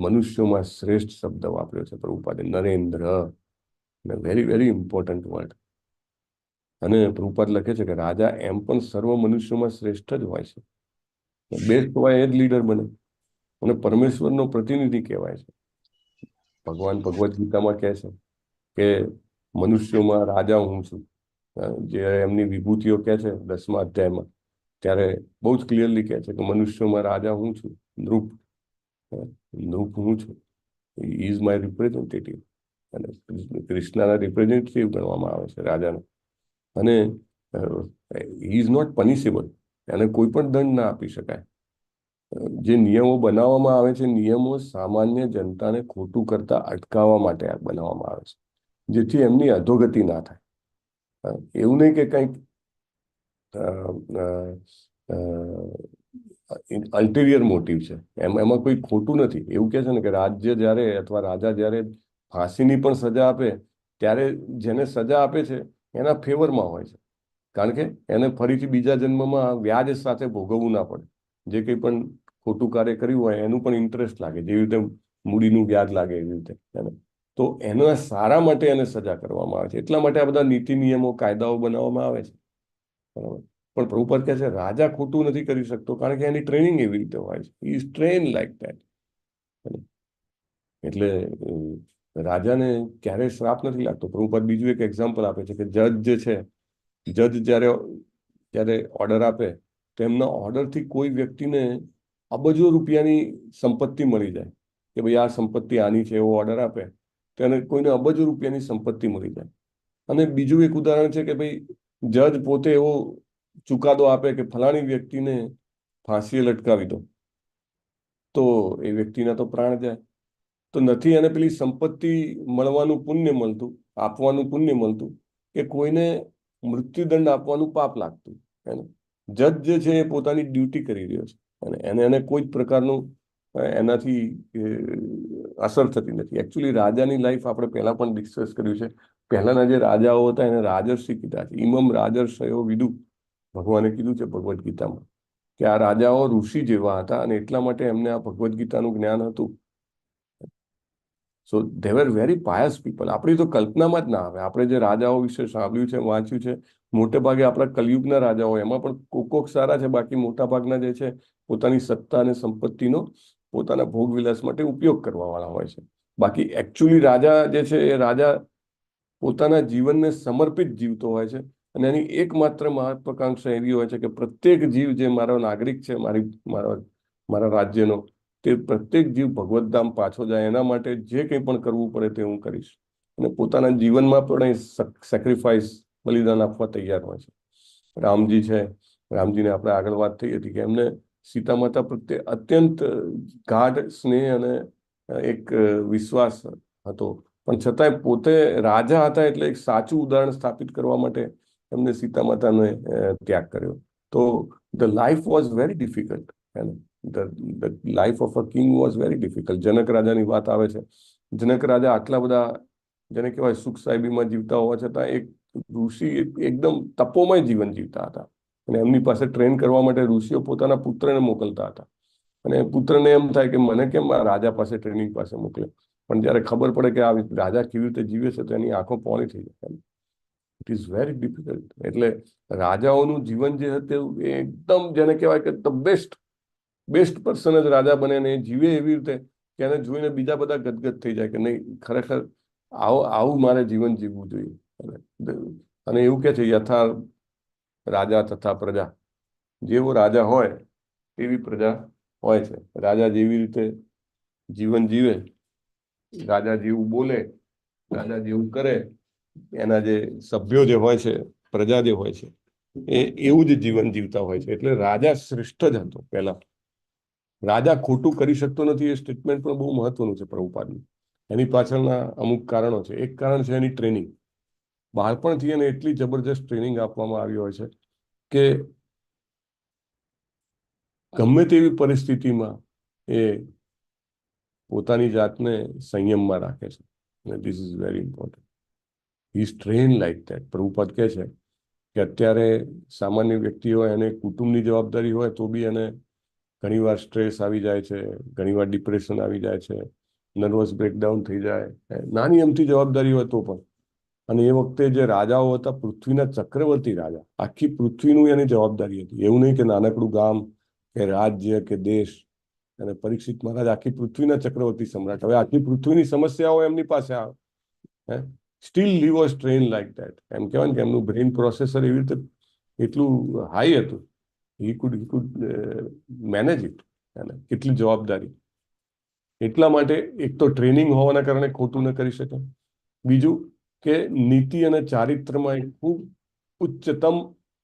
મનુષ્યોમાં શ્રેષ્ઠ શબ્દ વાપર્યો છે પ્રભુપાદે, Narendra. Very very important word. અને પ્રભુપાદ લખે છે કે રાજા એમ પણ સર્વ મનુષ્યોમાં શ્રેષ્ઠ જ હોય છે. બેસ્ટ હોય એ જ લીડર બને અને પરમેશ્વરનો પ્રતિનિધિ કહેવાય છે. ભગવાન ભગવદ્ ગીતામાં કહે છે કે મનુષ્યોમાં રાજા હું છું. જે એમની વિભૂતિઓ કહે છે 10મા અધ્યાયમાં, ત્યારે બહુ જ ક્લિયરલી કહે છે કે મનુષ્યોમાં રાજા હું છું, નૃપ હું છું. Is my representative. અને કૃષ્ણના રિપ્રેઝેન્ટેટિવ ગણવામાં આવે છે રાજાને. અને હી ઇઝ નોટ પનિશેબલ. એને કોઈ પણ દંડ ના આપી શકાય. જે નિયમો બનાવવામાં આવે છે, નિયમો સામાન્ય જનતાને ખોટું કરતા અટકાવવા માટે બનાવવામાં આવે છે, જેથી એમની અધોગતિ ના થાય. એવું નહીં કે કંઈક અલ્ટેરિયર મોટિવ છે, એમાં કોઈ ખોટું નથી. એવું કહે છે ને કે રાજ્ય જ્યારે અથવા રાજા જ્યારે ફાંસીની પણ સજા આપે ત્યારે જેને સજા આપે છે એના ફેવરમાં હોય છે, કારણ કે એને ફરીથી બીજા જન્મમાં વ્યાજ સાથે ભોગવવું ના પડે. જે કંઈ પણ ખોટું કાર્ય કર્યું હોય એનું પણ ઇન્ટરેસ્ટ લાગે, જેવી રીતે મૂડીનું વ્યાજ લાગે એવી રીતે. તો એના સારા માટે એને સજા કરવામાં આવે છે. એટલા માટે આ બધા નીતિ નિયમો કાયદાઓ બનાવવામાં આવે છે, બરાબર. પણ પ્રભુપાદ કહે છે રાજા ખોટું નથી કરી શકતો, કારણ કે એની ટ્રેનિંગ એવી રીતે હોય છે. He is train like that. એટલે રાજાને ક્યારેય શ્રાપ નથી લાગતો. પ્રભુપાદ બીજું એક એક્ઝામ્પલ આપે છે કે જજ જે છે, જજ જ્યારે ઓર્ડર આપે તો એમના ઓર્ડરથી કોઈ વ્યક્તિને અબજો રૂપિયાની સંપત્તિ મળી જાય કે ભાઈ આ સંપત્તિ આની છે, એવો ઓર્ડર આપે તો એને કોઈને અબજો રૂપિયાની સંપત્તિ મળી જાય. અને બીજું એક ઉદાહરણ છે કે ભાઈ જજ પોતે એવો ચુકાદો આપે કે ફલાણી વ્યક્તિને ફાંસીએ લટકાવી દો, તો એ વ્યક્તિના તો પ્રાણ જાય. તો નથી એને પેલી સંપત્તિ મળવાનું પુણ્ય મળતું, આપવાનું પુણ્ય મળતું, કે કોઈને મૃત્યુદંડ આપવાનું પાપ લાગતું. જજ જે છે એ પોતાની ડ્યુટી કરી રહ્યો છે અને એને કોઈ જ પ્રકારનું એનાથી અસર થતી નથી. એકચ્યુઅલી રાજાની લાઈફ આપણે પહેલા પણ ડિસ્કસ કર્યું છે. પહેલાના જે રાજાઓ હતા એને રાજર્ષિ કીધા છે. ઇમમ રાજર્ષયો વિદુ, ભગવાને કીધું છે ભગવદ્ ગીતામાં કે આ રાજાઓ ઋષિ જેવા હતા અને એટલા માટે એમને આ ભગવદ્ ગીતાનું જ્ઞાન હતું. So they were very pious people. આપણી તો કલ્પનામાં જ ના આવે. આપણે જે રાજાઓ વિશે સાંભળ્યું છે, વાંચ્યું છે, મોટે ભાગે આપણા કલયુગના રાજાઓ, એમાં પણ કોક સારા છે, બાકી મોટા ભાગના જે છે પોતાની સત્તા અને સંપત્તિનો પોતાના ભોગવિલાસ માટે ઉપયોગ કરવા વાળા હોય છે. બાકી એકચ્યુઅલી રાજા જે છે એ રાજા પોતાના જીવનને સમર્પિત જીવતો હોય છે અને એની એકમાત્ર મહત્વાકાંક્ષા એવી હોય છે કે પ્રત્યેક જીવ જે મારો નાગરિક છે, મારા રાજ્યનો, તે પ્રત્યેક જીવ ભગવદ્ધામ પાછો જાય એના માટે જે કંઈ પણ કરવું પડે તે હું કરીશ. અને પોતાના જીવનમાં પણ એ સેક્રિફાઈસ, બલિદાન આપવા તૈયાર હોય છે. રામજી છે, રામજીને આપણે આગળ વાત થઈ હતી કે એમને સીતા માતા પ્રત્યે અત્યંત ગાઢ સ્નેહ અને એક વિશ્વાસ હતો, પણ છતાંય પોતે રાજા હતા એટલે એક સાચું ઉદાહરણ સ્થાપિત કરવા માટે એમને સીતા માતાને ત્યાગ કર્યો. તો the life was very difficult. The life of a king was very difficult. જનક રાજાની વાત આવે છે. જનક રાજા આટલા બધા જેને કહેવાય સુખ સાહેબીમાં જીવતા હોવા છતાં એક ઋષિ એકદમ તપોમય જીવન જીવતા હતા. અને એમની પાસે ટ્રેન કરવા માટે ઋષિઓ પોતાના પુત્રને મોકલતા હતા. અને પુત્રને એમ થાય કે મને કેમ આ રાજા પાસે ટ્રેનિંગ પાસે મોકલે, પણ જ્યારે ખબર પડે કે આ રાજા કેવી રીતે જીવે છે તો એની આંખો પોણી થઈ જાય. It is very difficult. એટલે રાજાઓનું જીવન જે હતું એ એકદમ જેને કહેવાય કે ધ બેસ્ટ પર્સન જ રાજા બને ને જીવે એવી રીતે કે એને જોઈને બીજા બધા ગદગદ થઈ જાય કે નહીં, ખરેખર આવું મારે જીવન જીવવું જોઈએ. અને એવું કે છે યથા રાજા તથા પ્રજા, જેવો રાજા હોય એવી પ્રજા હોય છે. રાજા જેવી રીતે જીવન જીવે, રાજા જેવું બોલે, રાજા જેવું કરે, એના જે સભ્યો જે હોય છે, પ્રજા જે હોય છે, એવું જ જીવન જીવતા હોય છે. એટલે રાજા શ્રેષ્ઠ જ હતો પહેલા. રાજા ખોટું કરી શકતો નથી એ સ્ટેટમેન્ટ પણ બહુ મહત્વનું છે પ્રભુપાદનું. એની પાછળના અમુક કારણો છે. એક કારણ છે એની ટ્રેનિંગ. બાળપણથી એને એટલી જબરજસ્ત ટ્રેનિંગ આપવામાં આવી હોય છે કે ગમે તેવી પરિસ્થિતિમાં એ પોતાની જાતને સંયમમાં રાખે છે. અને this is very important. He is train like that. Prabhupada કહે છે કે અત્યારે સામાન્ય વ્યક્તિ હોય, એને કુટુંબની જવાબદારી હોય તો બી એને ઘણીવાર સ્ટ્રેસ આવી જાય છે, ઘણીવાર ડિપ્રેશન આવી જાય છે, નર્વસ બ્રેકડાઉન થઈ જાય, નાની અમથી જવાબદારી હોય તો પણ. અને એ વખતે જે રાજાઓ હતા, પૃથ્વીના ચક્રવર્તી રાજા, આખી પૃથ્વીનું એની જવાબદારી હતી. એવું નહીં કે નાનકડું ગામ કે રાજ્ય કે દેશ. અને પરીક્ષિત મહારાજ આખી પૃથ્વીના ચક્રવર્તી સમ્રાટ. હવે આખી પૃથ્વીની સમસ્યાઓ એમની પાસે આવે, still he was trained like that. એમ કહેવાય ને કે એમનું બ્રેઇન પ્રોસેસર એવી રીતે એટલું હાઈ હતું, he could manage it. કેટલી જવાબદારી. એટલા માટે એક તો ટ્રેનિંગ હોવાના કારણે ખોટું ન કરી શકે. બીજું કે નીતિ અને ચારિત્રમાં એક ખૂબ ઉચ્ચતમ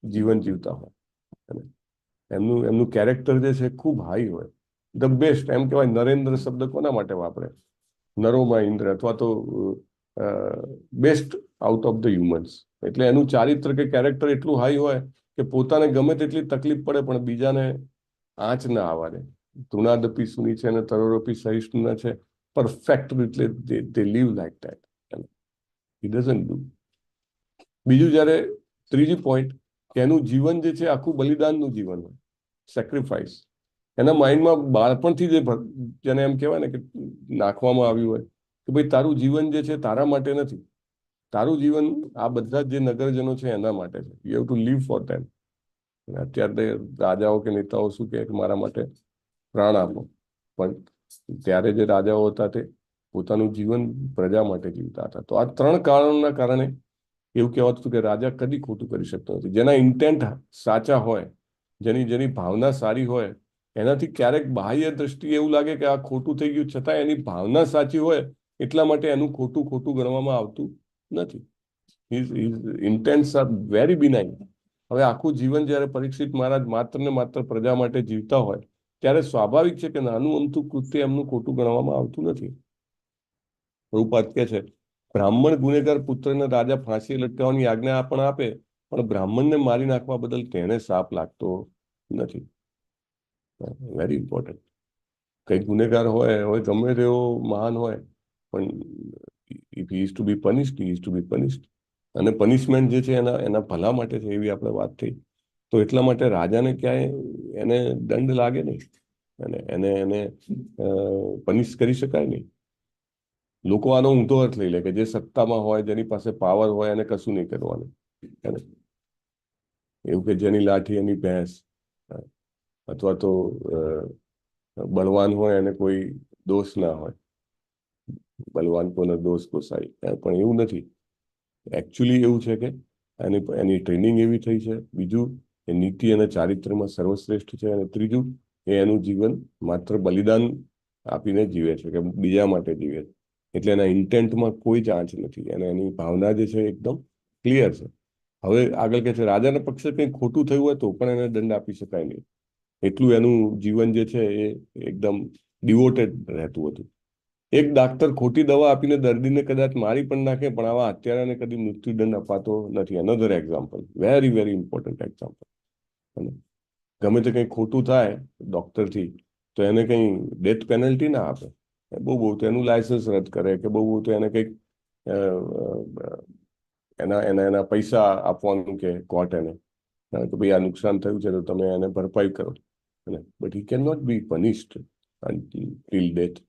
જીવન જીવતા હોય. એમનું કેરેક્ટર જે છે ખૂબ હાઈ હોય, ધ બેસ્ટ. એમ કહેવાય નરેન્દ્ર શબ્દ કોના માટે વાપરે? નરોમાં ઇન્દ્ર, અથવા તો best out of the humans. એટલે એનું ચારિત્ર કે કેરેક્ટર એટલું હાઈ હોય કે પોતાને ગમે તેટલી તકલીફ પડે પણ બીજાને આંચ ના આવવા દે. તૃણાદપી સુની છે અને તરોરપી સહિષ્ણુના છે. પરફેક્ટ એટલે they live like that. He doesn't do. બીજું જ્યારે ત્રીજી પોઈન્ટ કે એનું જીવન જે છે આખું બલિદાનનું જીવન હોય, સેક્રિફાઈસ. એના માઇન્ડમાં બાળપણથી જેને એમ કહેવાય ને કે નાખવામાં આવ્યું હોય કે ભાઈ તારું જીવન જે છે તારા માટે નથી, તારું જીવન આ બધા જે નગરજનો છે એના માટે છે. You have to leave for them. અત્યારે રાજાઓ કે નેતાઓ શું કહે કે મારા માટે પ્રાણ આપો, પણ ત્યારે જે રાજાઓ હતા તે પોતાનું જીવન પ્રજા માટે જીવતા હતા. તો આ ત્રણ કારણોના કારણે એવું કહેવાતું હતું કે રાજા કદી ખોટું કરી શકતો નથી. જેના ઇન્ટેન્ટ સાચા હોય, જેની ભાવના સારી હોય, એનાથી ક્યારેક બાહ્ય દ્રષ્ટિએ એવું લાગે કે આ ખોટું થઈ ગયું, છતાં એની ભાવના સાચી હોય એટલા માટે એનું ખોટું ગણવામાં આવતું નથી. ઇન્ટેન્ટ્સ આર વેરી બિનાઇન. હવે આખું જીવન જ્યારે પરીક્ષિત મહારાજ માત્ર ને માત્ર પ્રજા માટે જીવતા હોય ત્યારે સ્વાભાવિક છે કે નાનું અમથું કૃત્ય એમનું ખોટું ગણવામાં આવતું નથી. પ્રભુપાદ કહે છે બ્રાહ્મણ ગુનેગાર પુત્રને રાજા ફાંસી લટકાવવાની આજ્ઞા પણ આપે, પણ બ્રાહ્મણને મારી નાખવા બદલ તેને શાપ લાગતો નથી. Very important. કઈ ગુનેગાર હોય ગમે તેવો મહાન હોય, પણ if he is to be punished, he is to be punished. અને પનિશમેન્ટ જે છે એના ભલા માટે છે, એવી આપણે વાત થઈ. તો એટલા માટે રાજાને ક્યાંય એને દંડ લાગે નહીં અને એને પનિશ કરી શકાય નહીં. લોકો આનો ઊંધો અર્થ લઈ લે કે જે સત્તામાં હોય, જેની પાસે પાવર હોય એને કશું નહીં કરવાનું. એવું કે જેની લાઠી એની ભેંસ, અથવા તો બળવાન હોય એને કોઈ દોષ ના હોય, બલવાન કોનો દોષ કોસાય. પણ એવું નથી. એકચ્યુઅલી એવું છે કે એની ટ્રેનિંગ એવી થઈ છે. બીજું એ નીતિ અને ચારિત્રમાં સર્વશ્રેષ્ઠ છે. અને ત્રીજું એ એનું જીવન માત્ર બલિદાન આપીને જીવે છે કે બીજા માટે જીવે છે. એટલે એના ઇન્ટેન્ટમાં કોઈ જ આંચ નથી. અને એની ભાવના જે છે એકદમ ક્લિયર છે. હવે આગળ કે છે રાજાના પક્ષે કંઈ ખોટું થયું હોય તો પણ એને દંડ આપી શકાય નહીં. એટલું એનું જીવન જે છે એ એકદમ ડિવોટેડ રહેતું હતું. એક ડાક્ટર ખોટી દવા આપીને દર્દીને કદાચ મારી પણ નાખે, પણ આવા હત્યારાને કદી મૃત્યુદંડ અપાતો નથી. Another example, very very important example. અને ગમે તે કંઈ ખોટું થાય ડોક્ટરથી તો એને કંઈ ડેથ પેનલ્ટી ના આપે. બહુ તો એનું લાયસન્સ રદ કરે કે બહુ તો એને કંઈક એના પૈસા આપવાનું કે કોર્ટ એને કે ભાઈ આ નુકસાન થયું છે તો તમે એને ભરપાઈ કરો. But he can not be punished till death.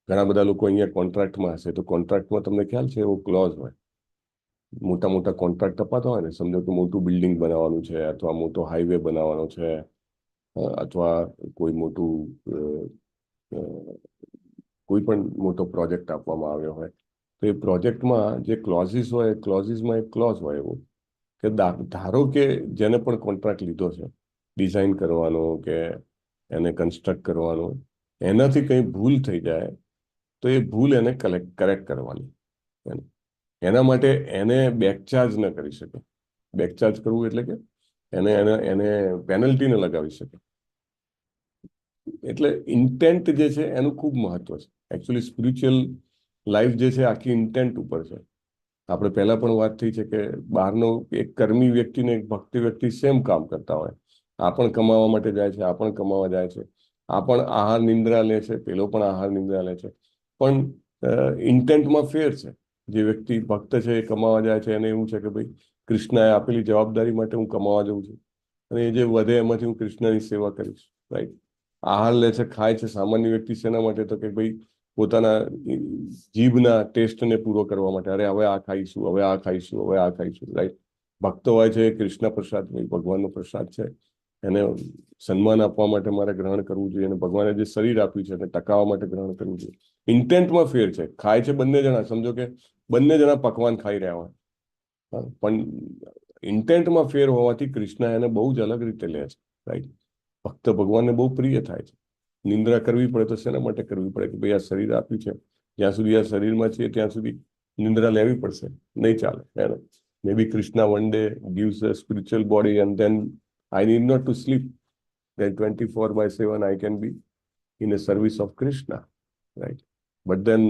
ઘણા બધા લોકો અહીંયા કોન્ટ્રાક્ટમાં હશે તો કોન્ટ્રાક્ટમાં તમને ખ્યાલ છે એવો ક્લોઝ હોય. મોટા મોટા કોન્ટ્રાક્ટ અપાતા હોય ને, સમજો કે મોટું બિલ્ડિંગ બનાવવાનું છે, અથવા મોટો હાઈવે બનાવવાનો છે, અથવા કોઈ મોટું કોઈ પણ મોટો પ્રોજેક્ટ આપવામાં આવ્યો હોય તો એ પ્રોજેક્ટમાં જે ક્લોઝિસ હોય ક્લોઝિસમાં એક ક્લોઝ હોય એવું કે ધારો કે જેને પણ કોન્ટ્રાક્ટ લીધો છે ડિઝાઇન કરવાનો કે એને કન્સ્ટ્રક્ટ કરવાનો, એનાથી કંઈ ભૂલ થઈ જાય તો એ ભૂલ એને કરેક્ટ કરવાની. એના માટે એને બેકચાર્જ ન કરી શકે. બેકચાર્જ કરવું એટલે કે એને પેનલ્ટી ન લગાવી શકે. એટલે ઇન્ટેન્ટ જે છે એનું ખૂબ મહત્વ છે. એકચ્યુઅલી સ્પિરિચ્યુઅલ લાઈફ જે છે આખી ઇન્ટેન્ટ ઉપર છે. આપણે પહેલા પણ વાત થઈ છે કે બહારનો એક કર્મી વ્યક્તિ ને એક ભક્તિ વ્યક્તિ સેમ કામ કરતા હોય. આ પણ કમાવા માટે જાય છે, આ પણ કમાવા જાય છે, આ પણ આહાર નિંદ્રા લે છે, પેલો પણ આહાર નિંદ્રા લે છે, પણ ઇન્ટેન્ટમાં ફેર છે. જે વ્યક્તિ ભક્ત છે એ કમાવા જાય છે, એને એવું છે કે ભાઈ કૃષ્ણએ આપેલી જવાબદારી માટે હું કમાવા જઉં છું અને એ જે વધે એમાંથી હું કૃષ્ણની સેવા કરીશ. રાઈટ. આહાર લે છે, ખાય છે સામાન્ય વ્યક્તિ શેના માટે? તો કે ભાઈ પોતાના જીભના ટેસ્ટને પૂરો કરવા માટે. અરે હવે આ ખાઈશું, હવે આ ખાઈશું, હવે આ ખાઈશું. રાઈટ. ભક્તો હોય છે કૃષ્ણ પ્રસાદ, ભગવાનનો પ્રસાદ છે, એને સન્માન આપવા માટે મારે ગ્રહણ કરવું જોઈએ અને ભગવાને જે શરીર આપ્યું છે એને ટકાવવા માટે ગ્રહણ કરવું જોઈએ. ઇન્ટેન્ટમાં ફેર છે. ખાય છે બંને જણા, સમજો કે બંને જણા પકવાન ખાઈ રહ્યા હોય, પણ ઇન્ટેન્ટમાં ફેર હોવાથી કૃષ્ણ એને બહુ જ અલગ રીતે લે છે. રાઈટ. ભક્ત ભગવાનને બહુ પ્રિય થાય છે. નિંદ્રા કરવી પડે તો શેના માટે કરવી પડે? કે ભાઈ આ શરીર આપ્યું છે, જ્યાં સુધી આ શરીરમાં છે ત્યાં સુધી નિંદ્રા લેવી પડશે, નહીં ચાલે. મે બી Krishna one day gives a spiritual body and then I need not to sleep. Then 24/7 I can be in a service of Krishna. Right. But then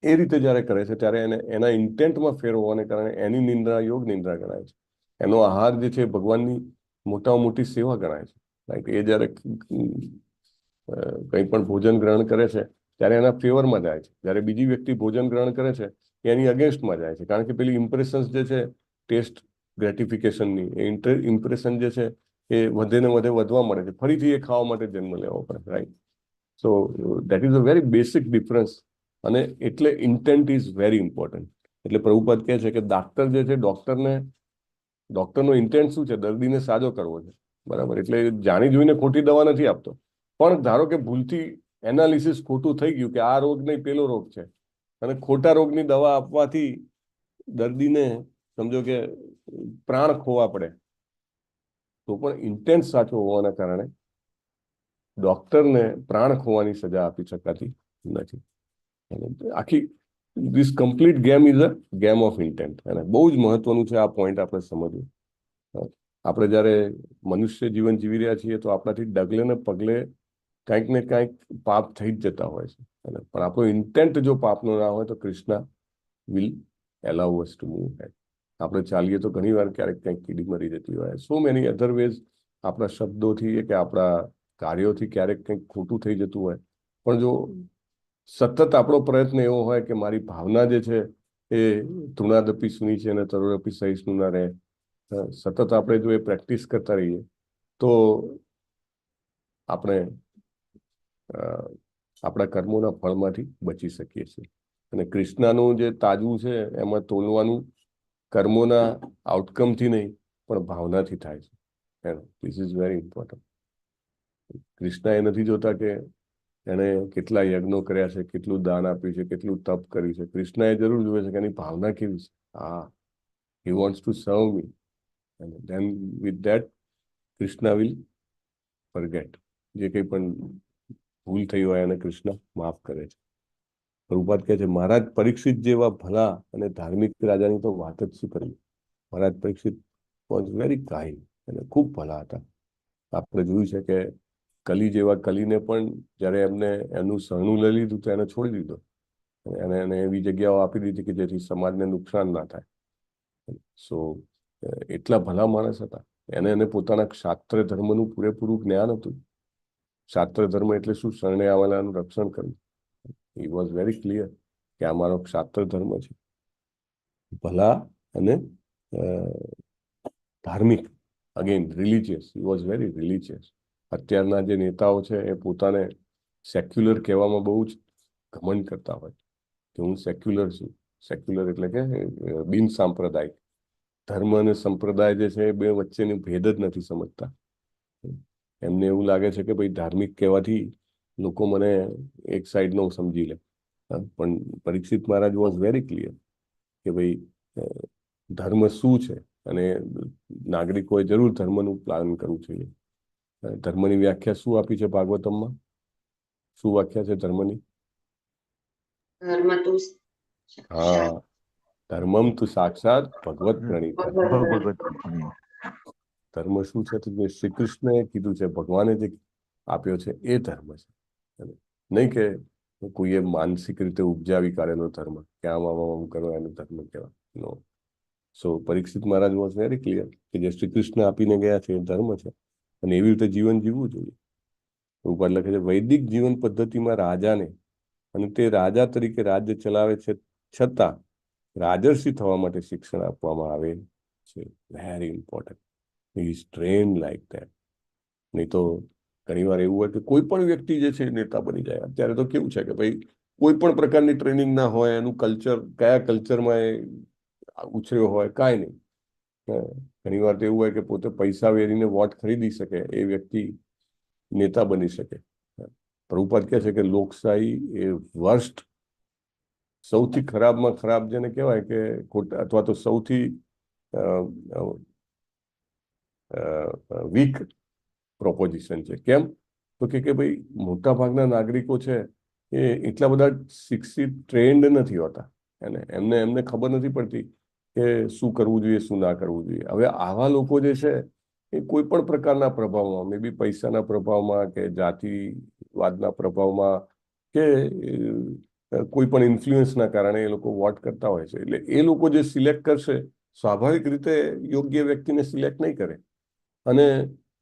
એ રીતે જ્યારે કરે છે ત્યારે એના ઇન્ટેન્ટમાં ફેર હોવાને કારણે એની નિંદ્રા યોગ નિંદ્રા ગણાય છે. એનો આહાર જે છે ભગવાનની મોટામાં મોટી સેવા ગણાય છે. રાઈટ. એ જ્યારે કંઈ પણ ભોજન ગ્રહણ કરે છે ત્યારે એના ફેવરમાં જાય છે. જ્યારે બીજી વ્યક્તિ ભોજન ગ્રહણ કરે છે એની અગેન્સ્ટમાં જાય છે. કારણ કે પેલી ઇમ્પ્રેશન્સ જે છે ટેસ્ટ ગ્રેટિફિકેશનની, એ ઇમ્પ્રેશન જે છે એ વધે ને વધવા મળે છે. ફરીથી એ ખાવા માટે જન્મ લેવો પડે. Right. So that is a very basic difference. અને એટલે ઇન્ટેન્ટ ઇઝ વેરી ઇમ્પોર્ટન્ટ. એટલે પ્રભુપાદ કહે છે કે ડોક્ટર જે છે, ડોક્ટરનો ઇન્ટેન્ટ શું છે? દર્દીને સાજો કરવો છે. બરાબર. એટલે જાણી જોઈને ખોટી દવા નથી આપતો. પણ ધારો કે ભૂલથી એનાલિસિસ ખોટું થઈ ગયું કે આ રોગ નહીં પેલો રોગ છે અને ખોટા રોગની દવા આપવાથી દર્દીને સમજો કે પ્રાણ ખોવા પડે, તો પણ ઇન્ટેન્ટ સાચો હોવાના કારણે ડોક્ટરને પ્રાણ ખોવાની સજા આપી શકાતી નથી. આખી this complete game is a game of intent. અને બહુ જ મહત્વનું છે આ પોઈન્ટ આપણે સમજવું. આપણે જ્યારે મનુષ્ય જીવન જીવી રહ્યા છીએ તો આપણાથી ડગલે ને પગલે કાંઈક ને કાંઈક પાપ થઈ જ જતા હોય છે. પણ આપણો ઇન્ટેન્ટ જો પાપનો ના હોય તો Krishna will allow us to move head. આપણે ચાલીએ તો ઘણી વાર ક્યારેક કંઈક કીડી મરી જતી હોય. સો મેની અધર વેઝ આપણા શબ્દોથી કે આપણા કાર્યોથી ક્યારેક કંઈક ખોટું થઈ જતું હોય. પણ જો સતત આપણો પ્રયત્ન એવો હોય કે મારી ભાવના જે છે એ તૃણાદપી સુની છે અને તરુણપી સહિષ્ણુ ના રહે, સતત આપણે જો એ પ્રેક્ટિસ કરતા રહીએ તો આપણે આપણા કર્મોના ફળમાંથી બચી શકીએ છીએ. અને કૃષ્ણનું જે તાજવું છે એમાં તોલવાનું કર્મોના આઉટકમથી નહીં પણ ભાવનાથી થાય છે. This is very important. Krishna એ નથી જોતા કે એને કેટલા યજ્ઞો કર્યા છે, કેટલું દાન આપ્યું છે, કેટલું તપ કર્યું છે. કૃષ્ણ એ જરૂર જોવે છે કે એની ભાવના કેવી છે. he wants to serve me, and then with that Krishna will forget. જે કંઈ પણ ભૂલ થઈ હોય એને કૃષ્ણ માફ કરે છે. પ્રભુપાદ કહે છે મહારાજ પરીક્ષિત જેવા ભલા અને ધાર્મિક રાજાની તો વાત જ શું કરવી. મહારાજ પરીક્ષિત વોઝ વેરી કાઇન્ડ અને ખૂબ ભલા હતા. આપણે જોયું છે કે કલી જેવા કલીને પણ જ્યારે એમને એનું શરણું લઈ લીધું તો એને છોડી દીધો અને એને એવી જગ્યાઓ આપી દીધી કે જેથી સમાજને નુકસાન ના થાય. સો એટલા ભલા માણસ હતા. એને પોતાના ક્ષાત્ર ધર્મનું પૂરેપૂરું જ્ઞાન હતું. ક્ષાત્ર ધર્મ એટલે શું? શરણે આવેલાનું રક્ષણ કરવું. હી વોઝ વેરી ક્લિયર કે આ મારો ક્ષાત્ર ધર્મ છે. ભલા અને ધાર્મિક, again religious. He was very religious. અત્યારના જે નેતાઓ છે એ પોતાને સેક્યુલર કહેવામાં બહુ જ ઘમંડ કરતા હોય કે હું સેક્યુલર છું. સેક્યુલર એટલે કે બિન સાંપ્રદાયિક. ધર્મ અને સંપ્રદાય જે છે એ બે વચ્ચેની ભેદ જ નથી સમજતા. એમને એવું લાગે છે કે ભાઈ ધાર્મિક કહેવાથી લોકો મને એક સાઈડ નો સમજી લે, પણ પરીક્ષિત મહારાજ વોઝ વેરી ક્લિયર કે ભાઈ ધર્મ શું છે અને નાગરિકોએ જરૂર ધર્મનું પાલન કરવું જોઈએ. ધર્મની વ્યાખ્યા શું આપી છે ભાગવતમમાં? શું વ્યાખ્યા છે ધર્મની? હા, ધર્મમ તુ સાક્ષાત ભગવત પ્રણીત. ધર્મ શું છે? તો જે શ્રી કૃષ્ણએ કીધું છે, ભગવાને જે આપ્યો છે એ ધર્મ છે, નહીં કે કોઈએ માનસિક રીતે ઉપજાવી કાઢેલો ધર્મ કે આમ કરો એનો ધર્મ કહેવાય. નો. સો પરીક્ષિત મહારાજ વોઝ વેરી ક્લિયર કે જે શ્રી કૃષ્ણ આપીને ગયા છે એ ધર્મ છે અને એવી રીતે જીવન જીવવું જોઈએ. ઉપર લખે છે વૈદિક જીવન પદ્ધતિમાં રાજાને, અને તે રાજા તરીકે રાજ્ય ચલાવે છે છતાં રાજર્ષિ થવા માટે શિક્ષણ આપવામાં આવે છે. Very important. He is trend like that. નહીં તો ઘણી વાર એવું હોય કે કોઈ પણ વ્યક્તિ જે છે નેતા બની જાય. અત્યારે તો કેવું છે કે ભાઈ કોઈ પણ પ્રકારની ટ્રેનિંગ ના હોય, એનું કલ્ચર કયા કલ્ચરમાં એ ઉછર્યો હોય કાંઈ નહીં. ઘણી વાર તો એવું હોય કે પોતે પૈસા વેરીને વોટ ખરીદી શકે એ વ્યક્તિ નેતા બની શકે. પ્રભુપાદ કહે છે કે લોકશાહી એ વર્સ્ટ, સૌથી ખરાબમાં ખરાબ જેને કહેવાય કે ખોટા અથવા તો સૌથી વીક પ્રોપોઝિશન છે. કેમ? તો કે ભાઈ મોટા ભાગના નાગરિકો છે એ એટલા બધા શિક્ષિત ટ્રેન્ડ નથી હોતા, અને એમને ખબર નથી પડતી કે શું કરવું જોઈએ શું ના કરવું જોઈએ. હવે આવા લોકો જે છે એ કોઈ પણ પ્રકારના પ્રભાવમાં, મે બી પૈસાના પ્રભાવમાં કે જાતિવાદના પ્રભાવમાં કે કોઈ પણ ઇન્ફ્લુઅન્સના કારણે એ લોકો વોટ કરતા હોય છે. એટલે એ લોકો જે સિલેક્ટ કરશે સ્વાભાવિક રીતે યોગ્ય વ્યક્તિને સિલેક્ટ નહીં કરે, અને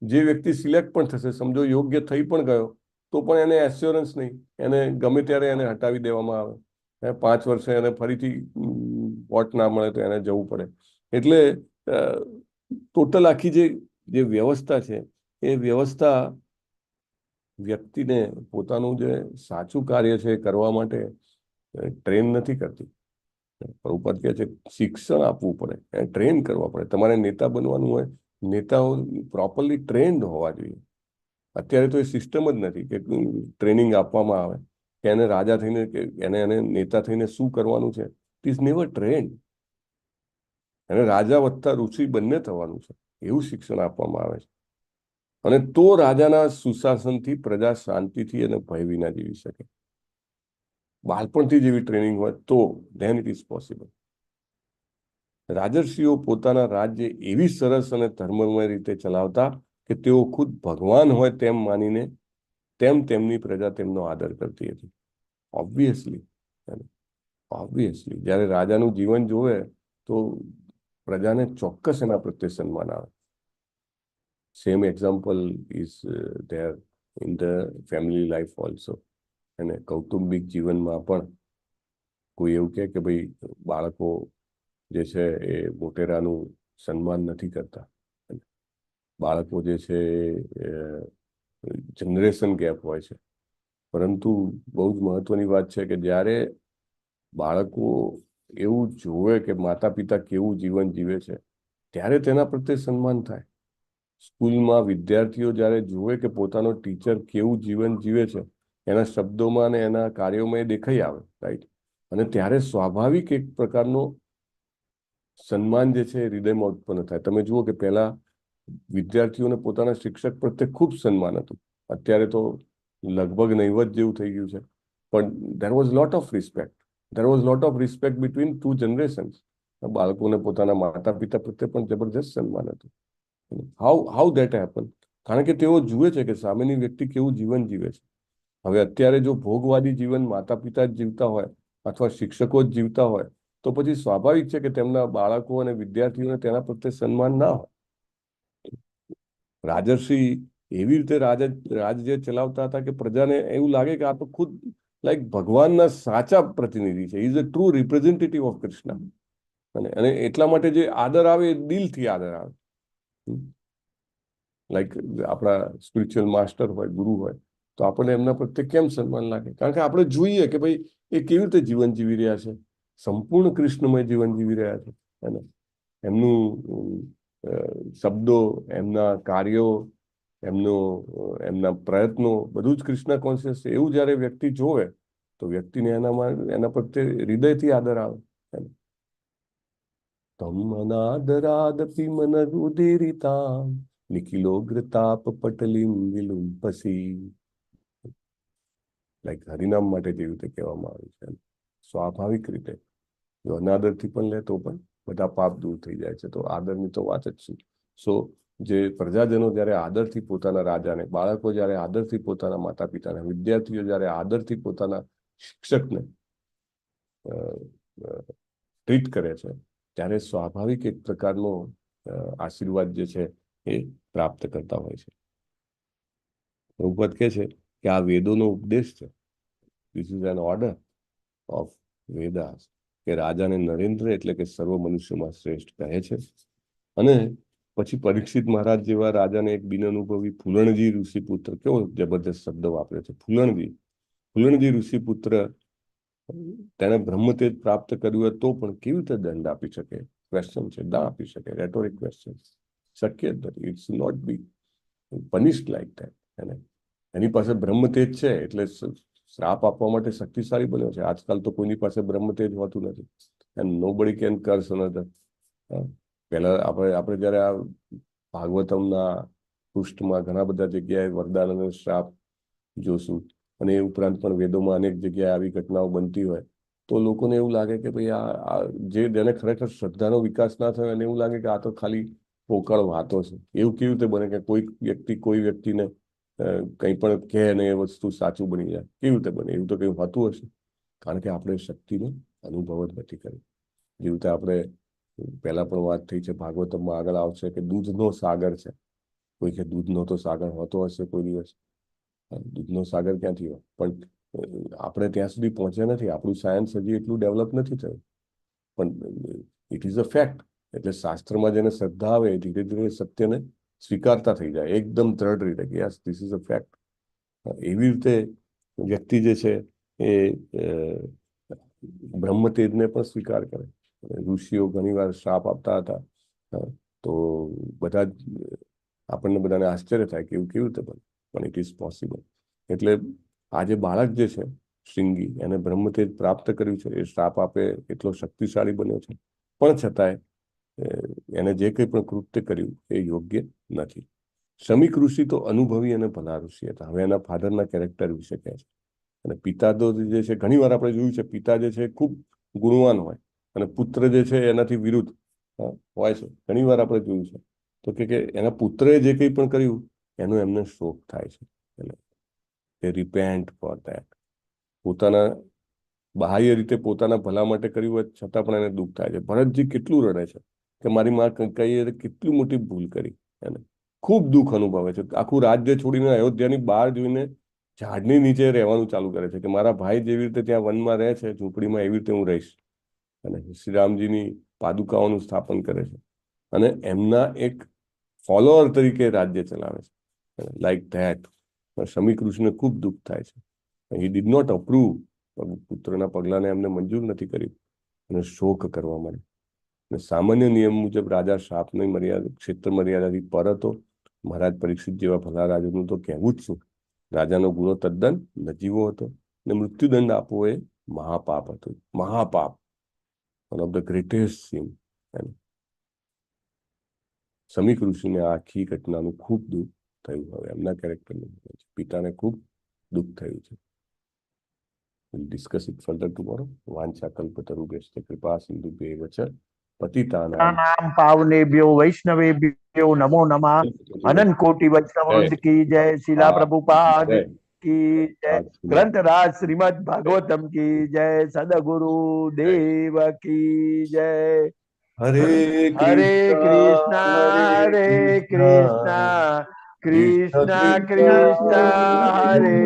જે વ્યક્તિ સિલેક્ટ પણ થશે, સમજો યોગ્ય થઈ પણ ગયો તો પણ એને એશ્યોરન્સ નહીં, એને ગમે ત્યારે એને હટાવી દેવામાં આવે. 5 વર્ષે એને ફરીથી વોટ ના મળે તો એને જવું પડે. એટલે ટોટલ આખી જે વ્યવસ્થા છે એ વ્યવસ્થા વ્યક્તિને પોતાનું જે સાચું કાર્ય છે એ કરવા માટે ટ્રેન નથી કરતી. પ્રભુપાદ કહે છે શિક્ષણ આપવું પડે, ટ્રેન કરવા પડે. તમારે નેતા બનવાનું હોય, નેતાઓ પ્રોપરલી ટ્રેન્ડ હોવા જોઈએ. અત્યારે તો એ સિસ્ટમ જ નથી કે ટ્રેનિંગ આપવામાં આવે કે એને રાજા થઈને કે એને નેતા થઈને શું કરવાનું છે. It is never trend. એને રાજા વત્તા ઋષિ બંને થવાનું છે એવું શિક્ષણ આપવામાં આવે છે. અને તો રાજાના સુશાસનથી પ્રજા શાંતિથી અને ભય વિના જીવી શકે. બાળપણથી જેવી ટ્રેનિંગ હોય તો ધેન ઇટ ઇઝ પોસિબલ. રાજર્ષિઓ પોતાના રાજ્ય એવી સરસ અને ધર્મમય રીતે ચલાવતા કે તેઓ ખુદ ભગવાન હોય તેમ માનીને તેમની પ્રજા તેમનો આદર કરતી હતી. ઓબ્વિયસલી જ્યારે રાજાનું જીવન જોવે તો પ્રજાને ચોક્કસ એના પ્રત્યે સન્માન આવે. Same example is there in the family life also. અને કૌટુંબિક જીવનમાં પણ કોઈ એવું કહે કે ભાઈ બાળકો જે છે એ મોટેરાનું સન્માન નથી કરતા. બાળકો જે છે જનરેશન ગેપ હોય છે, પરંતુ બહુ જ મહત્વની વાત છે કે જ્યારે બાળકો એવું જોવે કે માતા પિતા કેવું જીવન જીવે છે ત્યારે તેના પ્રત્યે સન્માન થાય. સ્કૂલમાં વિદ્યાર્થીઓ જ્યારે જુએ કે પોતાનો ટીચર કેવું જીવન જીવે છે, એના શબ્દોમાં અને એના કાર્યોમાં એ દેખાઈ આવે, રાઈટ? અને ત્યારે સ્વાભાવિક એક પ્રકારનો સન્માન જે છે એ હૃદયમાં ઉત્પન્ન થાય. તમે જુઓ કે પહેલા વિદ્યાર્થીઓને પોતાના શિક્ષક પ્રત્યે ખૂબ સન્માન હતું. અત્યારે તો લગભગ નહીવત જેવું થઈ ગયું છે. પણ there was lot of respect. There was lot of respect between two generations. બાળકોને પોતાના માતા પિતા પ્રત્યે પણ જબરજસ્ત સન્માન હતું. How that happen? કારણ કે તેઓ જુએ છે કે સામેની વ્યક્તિ કેવું જીવન જીવે છે. હવે અત્યારે જો ભોગવાદી જીવન માતા પિતા જ જીવતા હોય અથવા શિક્ષકો જ જીવતા હોય તો પછી સ્વાભાવિક છે કે તેમના બાળકો અને વિદ્યાર્થીઓને તેના પ્રત્યે સન્માન ના હોય. રાજર્ષિ એવી રીતે રાજ જે ચલાવતા હતા કે પ્રજાને એવું લાગે કે આ તો ખુદ લાઈક ભગવાનના સાચા પ્રતિનિધિ છે. Is a true representative of Krishna. અને એટલા માટે જે આદર આવે એ દિલથી આદર આવે. લાઈક આપણા સ્પિરિચ્યુઅલ માસ્ટર હોય, ગુરુ હોય, તો આપણને એમના પ્રત્યે કેમ સન્માન લાગે? કારણ કે આપણે જોઈએ કે ભાઈ એ કેવી રીતે જીવન જીવી રહ્યા છે, સંપૂર્ણ કૃષ્ણમય જીવન જીવી રહ્યા છે. એમનું શબ્દો, એમના કાર્યો, એમના પ્રયત્નો બધું જ કૃષ્ણ કોન્શિયસ છે. એવું જયારે વ્યક્તિ જોવે તો વ્યક્તિને એના પ્રત્યે હૃદયથી આદર આવે. તમનાદરાદપી મન રુદિરિતા નિખિલોગ્રતાપ પટલિમ વિલુંપસી. લાઈક હરિનામ માટે જેવી રીતે કહેવામાં આવ્યું છે, સ્વાભાવિક રીતે જો અનાદરથી પણ લે તો પણ બધા પાપ દૂર થઈ જાય છે. તો આદરની તો વાત જ શું. સો જે પ્રજાજનો જયારે આદરથી પોતાના રાજાને, બાળકો જયારે આદરથી પોતાના માતા પિતાને, વિદ્યાર્થીઓ જયારે આદરથી પોતાના શિક્ષકને ટ્રીટ કરે છે, ત્યારે સ્વાભાવિક એક પ્રકારનો આશીર્વાદ જે છે એ પ્રાપ્ત કરતા હોય છે. પ્રભુપાદ કહે છે કે આ વેદોનો ઉપદેશ છે. This is an order of Vedas, કે રાજાને નરેન્દ્ર એટલે કે સર્વ મનુષ્યમાં શ્રેષ્ઠ કહે છે. અને પછી પરીક્ષિત મહારાજ જેવા રાજાને એક બિનઅનુભવી ફૂલણજી ઋષિપુત્ર, કેવો જબરદસ્ત શબ્દ વાપરે છે, ફૂલણજી ઋષિપુત્ર, તેને બ્રહ્મતેજ પ્રાપ્ત કર્યું હોય તો પણ કેવી રીતે દંડ આપી શકે? ક્વેશ્ચન છે, ના આપી શકે. રેટોરિક ક્વેશ્ચન, શક્ય જ નથી. It's not be punished like that. એની પાસે બ્રહ્મતેજ છે એટલે શ્રાપ આપવા માટે શક્તિશાળી બન્યો છે. આજકાલ તો કોઈની પાસે બ્રહ્મતેજ હોતું નથી. And nobody can curse another. પહેલા આપણે જયારે આ ભાગવતમના પૃષ્ઠમાં ઘણા બધા જગ્યાએ વરદાન અને શ્રાપ જોશું, અને એ ઉપરાંત પણ વેદોમાં અનેક જગ્યાએ આવી ઘટનાઓ બનતી હોય તો લોકોને એવું લાગે કે ભાઈ આ જેને ખરેખર શ્રદ્ધાનો વિકાસ ના થયો એને એવું લાગે કે આ તો ખાલી પોકળ વાતો છે. એવું કેવી રીતે બને કે કોઈ વ્યક્તિને કંઈ પણ કહે ને એ વસ્તુ સાચું બની જાય? કેવી રીતે બને? એવું તો કંઈ હોતું હશે. કારણ કે આપણે શક્તિનો અનુભવ જ નથી કર્યો. જેવી રીતે આપણે પહેલા પણ વાત થઈ છે, ભાગવતમમાં આગળ આવશે કે દૂધનો સાગર છે. કોઈ કે દૂધનો તો સાગર હોતો હશે કોઈ દિવસ. દૂધનો સાગર ક્યાંથી હોય? પણ આપણે ત્યાં સુધી પહોંચ્યા નથી. આપણું સાયન્સ હજી એટલું ડેવલપ નથી થયું. પણ ઇટ ઇઝ અ ફેક્ટ. એટલે શાસ્ત્રમાં જેને શ્રદ્ધા આવે ધીરે ધીરે સત્યને સ્વીકારતા થઈ જાય એકદમ દ્રઢ રીતે કે yes this is a fact. એવી રીતે વ્યક્તિ જે છે એ બ્રહ્મતેજને પણ સ્વીકાર કરે. ઋષિઓ ઘણીવાર શ્રાપ આપતા હતા તો બધા આપણને બધાને આશ્ચર્ય થાય કે એવું કેવી રીતે બને, પણ ઇટ ઇઝ પોસિબલ. એટલે આ જે બાળક જે છે શૃંગી, એને બ્રહ્મતેજ પ્રાપ્ત કર્યું છે, એ શ્રાપ આપે એટલો શક્તિશાળી બન્યો છે, પણ છતાંય એને જે કંઈ પણ કૃત્ય કર્યું એ યોગ્ય નથી. શમીક ઋષિ તો અનુભવી અને ભલા ઋષિ હતા. હવે એના ફાધરના કેરેક્ટર વિશે કહે છે. અને પિતા તો જે છે, ઘણી વાર આપણે જોયું છે, પિતા જે છે ખૂબ ગુણવાન હોય અને પુત્ર જે છે એનાથી વિરુદ્ધ હોય છે. ઘણી વાર આપણે જોયું છે તો કે એના પુત્રએ જે કંઈ પણ કર્યું એનો એમને શોક થાય છે. they repent for that. પોતાના બાહ્ય રીતે પોતાના ભલા માટે કર્યું હોય છતાં પણ એને દુઃખ થાય છે. ભરતજી કેટલું રડે છે કે મારી માં કઈ કેટલી મોટી ભૂલ કરી. એને ખૂબ દુઃખ અનુભવે છે. આખું રાજ્ય છોડીને અયોધ્યાની બહાર જોઈને ઝાડની નીચે રહેવાનું ચાલુ કરે છે કે મારા ભાઈ જેવી રીતે ત્યાં વનમાં રહે છે ઝૂંપડીમાં, એવી રીતે હું રહીશ. અને શ્રીરામજીની પાદુકાઓનું સ્થાપન કરે છે અને એમના એક ફોલોઅર તરીકે રાજ્ય ચલાવે છે. લાઈક ધેટ શમી કૃષ્ણને ખૂબ દુઃખ થાય છે. He did not approve. પુત્રના પગલાને એમને મંજૂર નથી કર્યું અને શોક કરવા માંડે. અને સામાન્ય નિયમ મુજબ રાજા શાપની મર્યાદા, ક્ષેત્ર મર્યાદાથી પર હતો. મહારાજ પરીક્ષિત જેવા ભલા રાજાનું તો કહેવું જ શું. રાજાનો ગુનો તદ્દન નજીવો હતો અને મૃત્યુદંડ આપવો એ મહાપાપ હતું. મહાપાપ, one of the greatest sin. Shamik ઋષિને આખી ઘટનાનું ખૂબ દુઃખ થયું. હવે એમના કેરેક્ટરનું પિતાને ખૂબ દુઃખ થયું છે. Discuss it further tomorrow. વાંછા કલ્પતરુભ્યશ્ચ કૃપા સિંધુભ્યૈવ ચ પતિતાનામ પાવનેભ્યો વૈષ્ણવેભ્યો નમો નમઃ. અનંત કોટિ વૈષ્ણવવૃંદ કી જય. શિલા પ્રભુપાદ કી જય. ગ્રંથરાજ શ્રીમદ ભાગવતમ કી જય. સદગુરુ દેવ કી જય. હરે હરે કૃષ્ણ હરે કૃષ્ણ કૃષ્ણ કૃષ્ણ હરે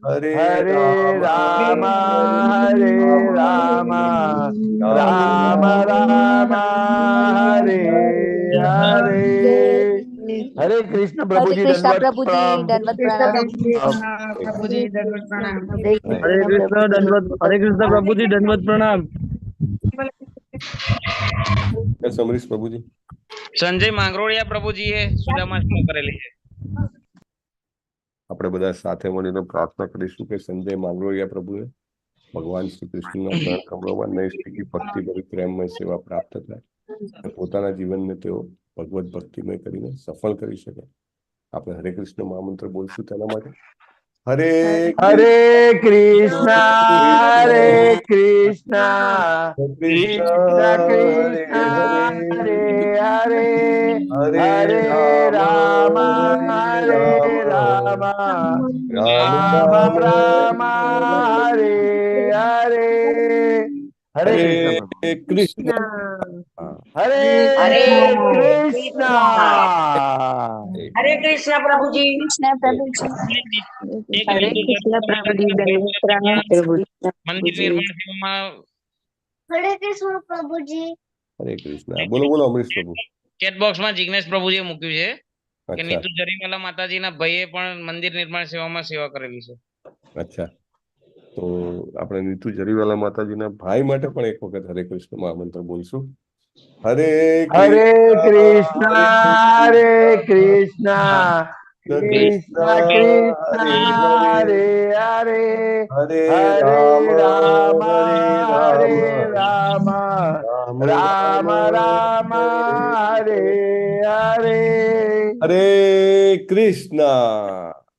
હરે હરે રામ હરે રામ રામ રામ હરે હરે. હરે કૃષ્ણ પ્રભુજી દંડવત પ્રણામ. પ્રભુજી દંડવત પ્રણામ. હરે કૃષ્ણ પ્રભુજી દંડવત પ્રણામ. સમરીશ પ્રભુજી. સંજય માંગરોળિયા પ્રભુજીએ સુદામા સેવા કરેલી છે. આપણે બધા સાથે મળીને પ્રાર્થના કરીશું કે સંજય માંગરોળિયા પ્રભુએ ભગવાન શ્રી કૃષ્ણના ચરણ કમળોમાં નૈષ્ઠિકી ભક્તિભરી પ્રેમમય સેવા પ્રાપ્ત થાય અને પોતાના જીવનને તેઓ ભગવત ભક્તિમય કરીને સફળ કરી શકે. આપણે હરે કૃષ્ણ મહામંત્ર બોલશું તેના માટે. હરે હરે કૃષ્ણ હરે કૃષ્ણ કૃષ્ણ કૃષ્ણ હરે હરે હરે રામ હરે રામ રામ રામ હરે હરે. હરે કૃષ્ણ હરે કૃષ્ણ. હરે કૃષ્ણ પ્રભુજી. કૃષ્ણ પ્રભુજી. હરે કૃષ્ણ પ્રભુજી. મંદિર નિર્માણ સેવામાં હરે કૃષ્ણ પ્રભુજી. હરે કૃષ્ણ. બોલો બોલો અમરીશ પ્રભુ. ચેટ બોક્સમાં જિગ્નેશ પ્રભુજીએ મૂક્યું છે કે અચ્છા નીતુ જરીવાલા માતાજીના ભાઈએ પણ મંદિર નિર્માણ સેવામાં સેવા કરેલી છે. અચ્છા, તો આપણે નીતુ જરીવાલા માતાજીના ભાઈ માટે પણ એક વખત હરે કૃષ્ણ મહામંત્ર બોલશું. હરે હરે કૃષ્ણ હરે કૃષ્ણ કૃષ્ણ કૃષ્ણ હરે હરે હરે રામ હરે રામ રામ રામ હરે હરે. હરે કૃષ્ણ.